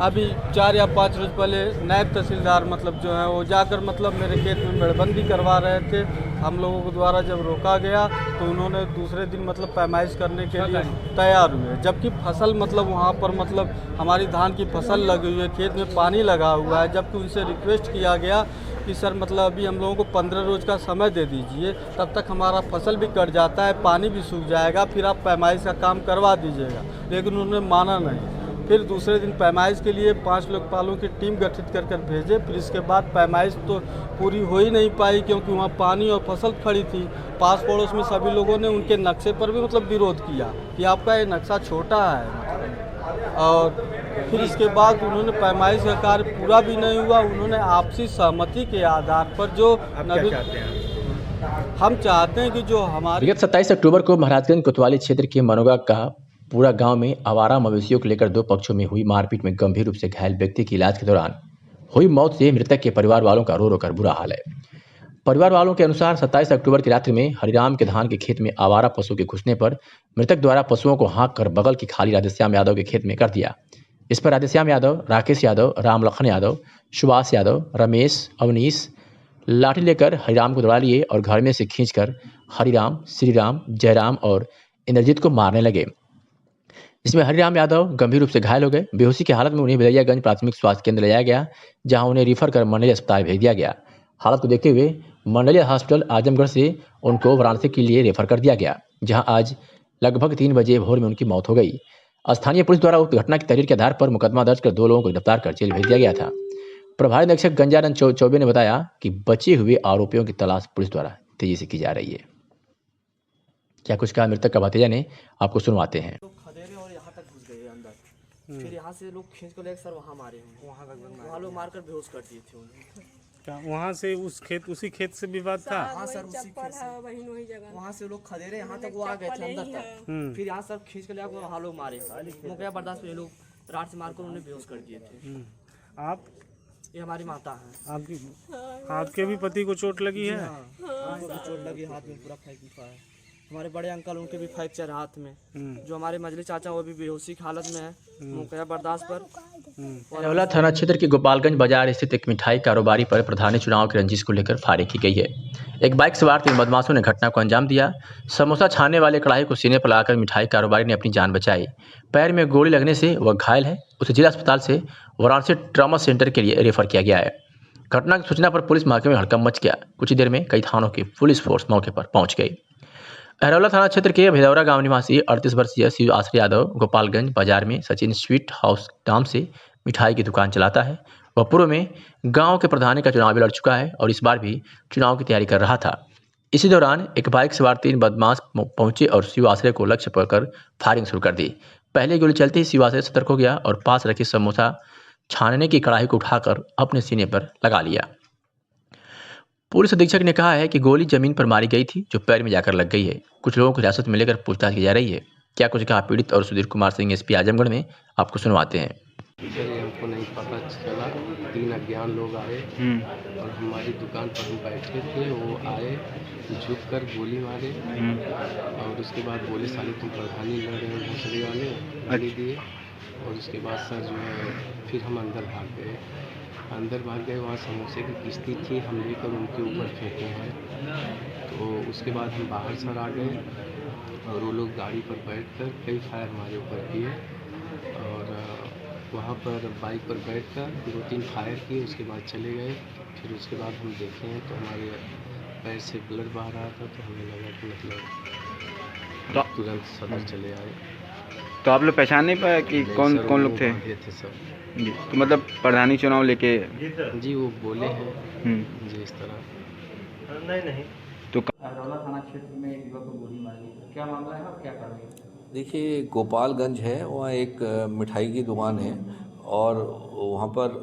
अभी 4 या 5 रोज पहले नायब तहसीलदार मतलब जो है वो जाकर मतलब मेरे खेत में मेड़बंदी करवा रहे थे। हम लोगों के द्वारा जब रोका गया तो उन्होंने दूसरे दिन मतलब पैमाइश करने के लिए तैयार हुए, जबकि फसल मतलब वहाँ पर मतलब हमारी धान की फसल लगी हुई है, खेत में पानी लगा हुआ है। जबकि उनसे रिक्वेस्ट किया गया कि सर मतलब अभी हम लोगों को 15 रोज़ का समय दे दीजिए, तब तक हमारा फसल भी कट जाता है, पानी भी सूख जाएगा, फिर आप पैमाइश का काम करवा दीजिएगा। लेकिन उन्होंने माना नहीं। फिर दूसरे दिन पैमाइश के लिए 5 लेखपालों की टीम गठित कर भेजे। फिर इसके बाद पैमाइश तो पूरी हो ही नहीं पाई, क्योंकि वहाँ पानी और फसल खड़ी थी। पास पड़ोस में सभी लोगों ने उनके नक्शे पर भी मतलब विरोध किया कि आपका ये नक्शा छोटा है। और फिर इसके बाद उन्होंने पैमाइश का कार्य पूरा भी नहीं हुआ। उन्होंने आपसी सहमति के आधार पर जो हम चाहते हैं कि जो हमारे विगत 27 अक्टूबर को महाराजगंज कोतवाली क्षेत्र के मनोगा का पूरा गांव में आवारा मवेशियों को लेकर 2 पक्षों में हुई मारपीट में गंभीर रूप से घायल व्यक्ति की इलाज के दौरान हुई मौत से मृतक के परिवार वालों का रो रो कर बुरा हाल है। परिवार वालों के अनुसार 27 अक्टूबर की रात्रि में हरिराम के धान के खेत में आवारा पशु के घुसने पर मृतक द्वारा पशुओं को हाँक कर बगल की खाली राधेश्याम यादव के खेत में कर दिया। इस पर राधेश्याम यादव, राकेश यादव, राम लखन यादव, सुभाष यादव, रमेश, अवनीश लाठी लेकर हरिराम को दौड़ा लिए और घर में से खींचकर हरिराम, श्रीराम, जयराम और इंद्रजीत को मारने लगे। इसमें हरिराम यादव गंभीर रूप से घायल हो गए। बेहोशी की हालत में उन्हें बिलैयागंज प्राथमिक स्वास्थ्य केंद्र ले जाया गया, जहां उन्हें रिफर कर मंडलीय अस्पताल भेज दिया गया। हालत को देखते हुए मंडलीय हॉस्पिटल आजमगढ़ से उनको वाराणसी के लिए रेफर कर दिया गया, जहां आज लगभग 3 बजे भोर में उनकी मौत हो गई। स्थानीय पुलिस द्वारा उक्त घटना की तहरीर के आधार पर मुकदमा दर्ज कर 2 लोगों को गिरफ्तार कर जेल भेज दिया गया था। प्रभारी निरीक्षक गंजानंद चौबे ने बताया कि बचे हुए आरोपियों की तलाश पुलिस द्वारा तेजी से की जा रही है। क्या कुछ कहा मृतक का भतीजा ने, आपको सुनवाते हैं। फिर यहाँ से लोग खींच कर लेकर सर वहाँ मारे हैं, वहाँ लोग मारकर बेहोश कर दिए थे उन्हें। वहाँ से उसी खेत से विवाद था? हाँ सर, उसी खेत से। वहाँ से लोग खदेरे यहाँ तक वो आ गए थे अंदर तक। फिर यहाँ सर खींच कर ले वहाँ लोग मारे, मुखिया बर्दाश्त में लोग रात से मारकर उन्हें बेहोश कर दिए थे। आप? ये हमारी माता है। आपके भी पति को चोट लगी है? हाँ, चोट लगी, हाथ में पूरा फैल चुका है। हमारे बड़े अंकल उनके भी फ्रैक्चर हाथ में, जो हमारे मजली चाचा वो भी बेहोशी की हालत में है, मुखिया बर्दाश्त पर। अरौला थाना क्षेत्र के गोपालगंज बाजार स्थित एक मिठाई कारोबारी पर प्रधानी चुनाव की रंजिश को लेकर फायरिंग की गई है। एक बाइक सवार 3 बदमाशों ने घटना को अंजाम दिया। समोसा छानने वाले कढ़ाई को सीने पर लगाकर मिठाई कारोबारी ने अपनी जान बचाई। पैर में गोली लगने से वह घायल है। उसे जिला अस्पताल से वाराणसी ट्रॉमा सेंटर के लिए रेफर किया गया है। घटना की सूचना पर पुलिस महकमे में हड़कंप मच गया। कुछ ही देर में कई थानों की पुलिस फोर्स मौके पर पहुंच गई। अरौला थाना क्षेत्र के भिदौरा गांव निवासी 38 वर्षीय शिव आश्रय यादव गोपालगंज बाजार में सचिन स्वीट हाउस नाम से मिठाई की दुकान चलाता है। वह पूर्व में गांव के प्रधानी का चुनाव भी लड़ चुका है और इस बार भी चुनाव की तैयारी कर रहा था। इसी दौरान एक बाइक सवार 3 बदमाश पहुंचे और शिव आश्रय को लक्ष्य पकड़ फायरिंग शुरू कर दी। पहले गोली चलते ही शिव आश्रय सतर्क हो गया और पास रखी समोसा छानने की कढ़ाई को उठाकर अपने सीने पर लगा लिया। पुलिस अधीक्षक ने कहा है कि गोली जमीन पर मारी गई थी, जो पैर में जाकर लग गई है। कुछ लोगों को हिरासत में लेकर पूछताछ की जा रही है। क्या कुछ कहा पीड़ित और सुधीर कुमार सिंह एसपी आजमगढ़ में, आपको सुनवाते हैं। सर हमको नहीं पता चला, 3 अज्ञान लोग आए और हमारी दुकान पर हम बैठे थे। वो आए, झुक कर गोली मारे और उसके बाद बोले साले तुम प्रधानी लड़ रहे हो भोसड़ी वाले, गाली दिए। और उसके बाद सर जो है फिर हम अंदर भाग गए। वहाँ समोसे की किस्ती थी, हम लेकर उनके ऊपर फेंके हैं। तो उसके बाद हम बाहर सर आ गए और वो लोग गाड़ी पर बैठकर कई फायर हमारे ऊपर किए और वहाँ पर बाइक पर बैठकर 2-3 फायर किए। उसके बाद चले गए। फिर उसके बाद हम देखे हैं तो हमारे पैर से ब्लड बह रहा था, तो हमें लगा कि मतलब तुरंत सदर चले आए। तो आप लोग पहचान नहीं पाया कि कौन लोग थे? सब जी, तो मतलब प्रधानी चुनाव लेके जी वो बोले हैं जी इस तरह। नहीं तो अरौला थाना क्षेत्र में एक युवक को गोली मारी गई, क्या मामला है और क्या कार्रवाई है? देखिए, गोपालगंज है, वहाँ एक मिठाई की दुकान है और वहाँ पर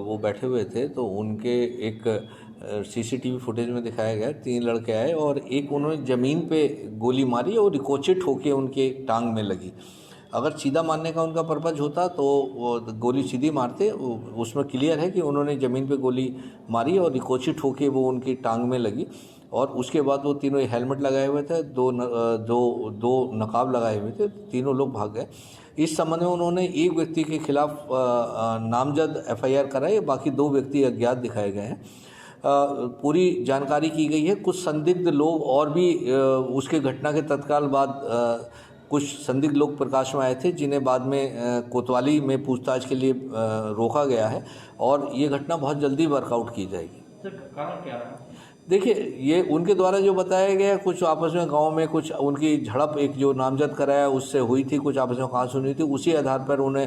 वो बैठे हुए थे, तो उनके एक सीसीटीवी फुटेज में दिखाया गया 3 लड़के आए और एक उन्होंने ज़मीन पे गोली मारी और रिकोचे ठोके उनके टांग में लगी। अगर सीधा मारने का उनका पर्पज होता तो वो गोली सीधी मारते, उसमें क्लियर है कि उन्होंने ज़मीन पे गोली मारी और रिकोचे ठोके वो उनकी टांग में लगी। और उसके बाद वो तीनों हेलमेट लगाए हुए थे, दो नकाब लगाए हुए थे, तीनों लोग भाग गए। इस संबंध में उन्होंने एक व्यक्ति के खिलाफ नामजद एफआईआर कराई, बाकी 2 व्यक्ति अज्ञात दिखाए गए हैं। पूरी जानकारी की गई है। कुछ संदिग्ध लोग और भी उसके घटना के तत्काल बाद कुछ संदिग्ध लोग प्रकाश में आए थे, जिन्हें बाद में कोतवाली में पूछताछ के लिए रोका गया है और ये घटना बहुत जल्दी वर्कआउट की जाएगी। सर कारण क्या रहा? देखिए, ये उनके द्वारा जो बताया गया, कुछ आपस में गांव में कुछ उनकी झड़प एक जो नामजद कराया उससे हुई थी, कुछ आपस में कहासुनी हुई थी, उसी आधार पर उन्हें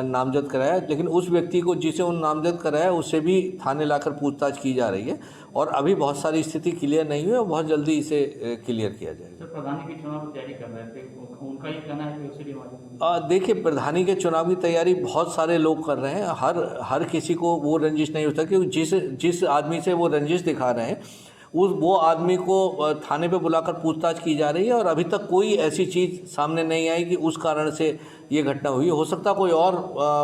नामजद कराया। लेकिन उस व्यक्ति को जिसे उन नामजद कराया उससे भी थाने लाकर पूछताछ की जा रही है और अभी बहुत सारी स्थिति क्लियर नहीं हुई और बहुत जल्दी इसे क्लियर किया जाएगा। सर प्रधानी की चुनाव की तैयारी कर रहे थे, उनका ये कहना है कि उसी देखिए, प्रधानी के चुनाव की तैयारी बहुत सारे लोग कर रहे हैं। हर किसी को वो रंजिश नहीं होता, क्योंकि जिस आदमी से वो रंजिश दिखा रहे हैं वो आदमी को थाने पे बुलाकर पूछताछ की जा रही है और अभी तक कोई ऐसी चीज़ सामने नहीं आई कि उस कारण से ये घटना हुई। हो सकता कोई और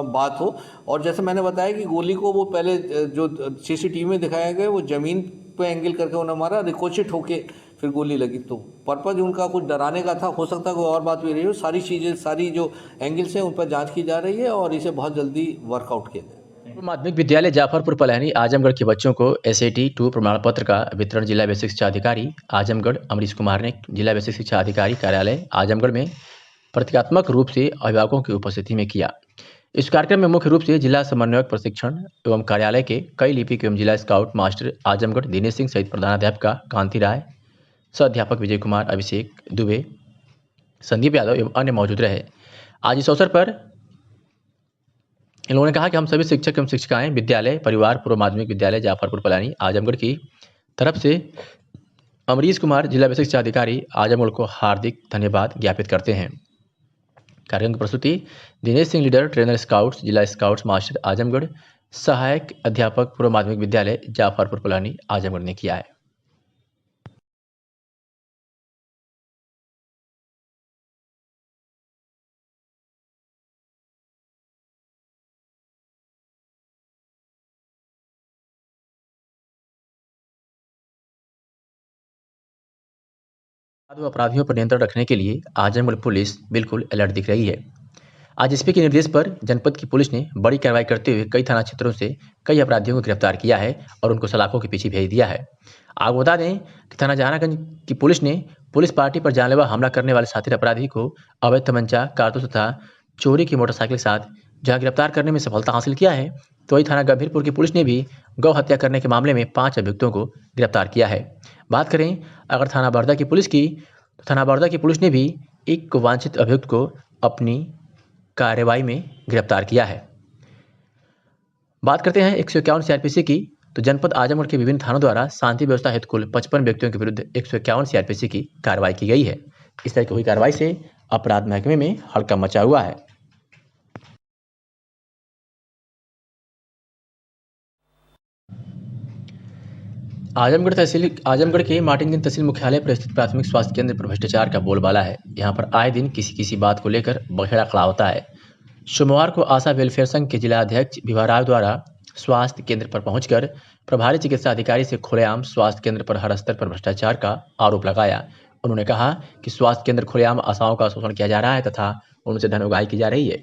बात हो। और जैसे मैंने बताया कि गोली को वो पहले जो सीसीटीवी में दिखाया गया वो ज़मीन पे एंगल करके उन्हें मारा, रिकोचे ठोके फिर गोली लगी। तो पर्पज उनका कुछ डराने का था। हो सकता कोई और बात भी रही हो। सारी चीज़ें, सारी जो एंगल्स हैं उन पर जाँच की जा रही है और इसे बहुत जल्दी वर्कआउट किया जाए। माध्यमिक विद्यालय जाफरपुर पलानी आजमगढ़ के बच्चों को SAT 2 प्रमाण पत्र का वितरण जिला बेसिक शिक्षा अधिकारी आजमगढ़ अमरीश कुमार ने जिला बेसिक शिक्षा अधिकारी कार्यालय आजमगढ़ में प्रतीकात्मक रूप से अभिभावकों की उपस्थिति में किया। इस कार्यक्रम में मुख्य रूप से जिला समन्वयक प्रशिक्षण एवं कार्यालय के कई लिपिक एवं जिला स्काउट मास्टर आजमगढ़ दिनेश सिंह सहित प्रधानाध्यापिका कांति राय, सह अध्यापक विजय कुमार, अभिषेक दुबे, संदीप यादव एवं अन्य मौजूद रहे। आज इस अवसर पर इन लोगों ने कहा कि हम सभी शिक्षक एवं शिक्षिकाएं विद्यालय परिवार पूर्व माध्यमिक विद्यालय जाफरपुर पलानी आजमगढ़ की तरफ से अमरीश कुमार जिला बेसिक शिक्षा अधिकारी आजमगढ़ को हार्दिक धन्यवाद ज्ञापित करते हैं। कार्यक्रम की प्रस्तुति Dinesh Singh leader trainer scouts जिला स्काउट्स मास्टर आजमगढ़ सहायक अध्यापक पूर्व माध्यमिक विद्यालय जाफरपुर पलानी आजमगढ़ ने किया है। अपराधियों पर नियंत्रण रखने के लिए आजमगढ़ पुलिस बिल्कुल अलर्ट दिख रही है। आज एसपी के निर्देश पर जनपद की पुलिस ने बड़ी कार्रवाई करते हुए कई थाना क्षेत्रों से कई अपराधियों को गिरफ्तार किया है और उनको सलाखों के पीछे भेज दिया है। आपको बता दें कि थाना जहानागंज की पुलिस ने पुलिस पार्टी पर जानलेवा हमला करने वाले शातिर अपराधी को अवैध तमंचा, कारतूस तथा चोरी की मोटरसाइकिल के साथ जहां गिरफ्तार करने में सफलता हासिल किया है, तो वही थाना गंभीरपुर की पुलिस ने भी गौ हत्या करने के मामले में 5 अभियुक्तों को गिरफ्तार किया है। बात करें अगर थाना बरदा की पुलिस की, तो थाना बरदा की पुलिस ने भी एक वांछित अभियुक्त को अपनी कार्रवाई में गिरफ्तार किया है। बात करते हैं 151 सीआरपीसी की, तो जनपद आजमगढ़ के विभिन्न थानों द्वारा शांति व्यवस्था हेतु कुल 55 व्यक्तियों के विरुद्ध 151 सीआरपीसी की कार्रवाई की गई है। इस तरह की हुई कार्रवाई से अपराध महकमे में हड़कंप मचा हुआ है। आजमगढ़ के मार्टिनगंज तहसील मुख्यालय पर स्थित प्राथमिक स्वास्थ्य केंद्र पर भ्रष्टाचार का बोलबाला है। यहाँ पर आए दिन किसी बात को लेकर बखेड़ा खड़ा होता है। सोमवार को आशा वेलफेयर संघ के जिला अध्यक्ष विभा राव द्वारा स्वास्थ्य केंद्र पर पहुंचकर प्रभारी चिकित्सा अधिकारी से खुलेआम स्वास्थ्य केंद्र पर हर स्तर पर भ्रष्टाचार का आरोप लगाया। उन्होंने कहा कि स्वास्थ्य केंद्र खुलेआम आशाओं का शोषण किया जा रहा है तथा उनसे धन उगाही की जा रही है।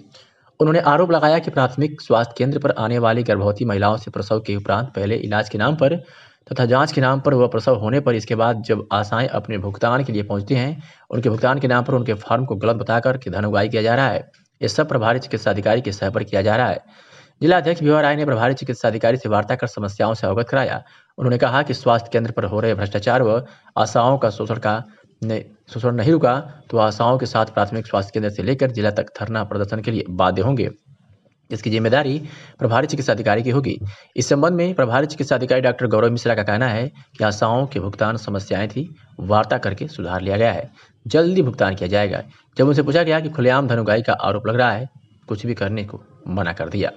उन्होंने आरोप लगाया कि प्राथमिक स्वास्थ्य केंद्र पर आने वाली गर्भवती महिलाओं से प्रसव के उपरांत पहले इलाज के नाम पर तथा जांच के नाम पर व प्रसव होने पर इसके बाद जब आशाएं अपने भुगतान के लिए पहुंचती हैं, उनके भुगतान के नाम पर उनके फॉर्म को गलत बताकर के धन उगाही किया जा रहा है। ये सब प्रभारी चिकित्सा अधिकारी के सह पर किया जा रहा है। जिला अध्यक्ष विभा राय ने प्रभारी चिकित्सा अधिकारी से वार्ता कर समस्याओं से अवगत कराया। उन्होंने कहा कि स्वास्थ्य केंद्र पर हो रहे भ्रष्टाचार व आशाओं का शोषण नहीं रुका तो आशाओं के साथ प्राथमिक स्वास्थ्य केंद्र से लेकर जिला तक धरना प्रदर्शन के लिए बाध्य होंगे, जिसकी जिम्मेदारी प्रभारी चिकित्सा अधिकारी की होगी। इस संबंध में प्रभारी चिकित्सा अधिकारी डॉक्टर गौरव मिश्रा का कहना है कि आशाओं के भुगतान समस्याएं थी, वार्ता करके सुधार लिया गया है, जल्दी भुगतान किया जाएगा। जब उनसे पूछा गया कि खुलेआम धन उगाही का आरोप लग रहा है, कुछ भी करने को मना कर दिया।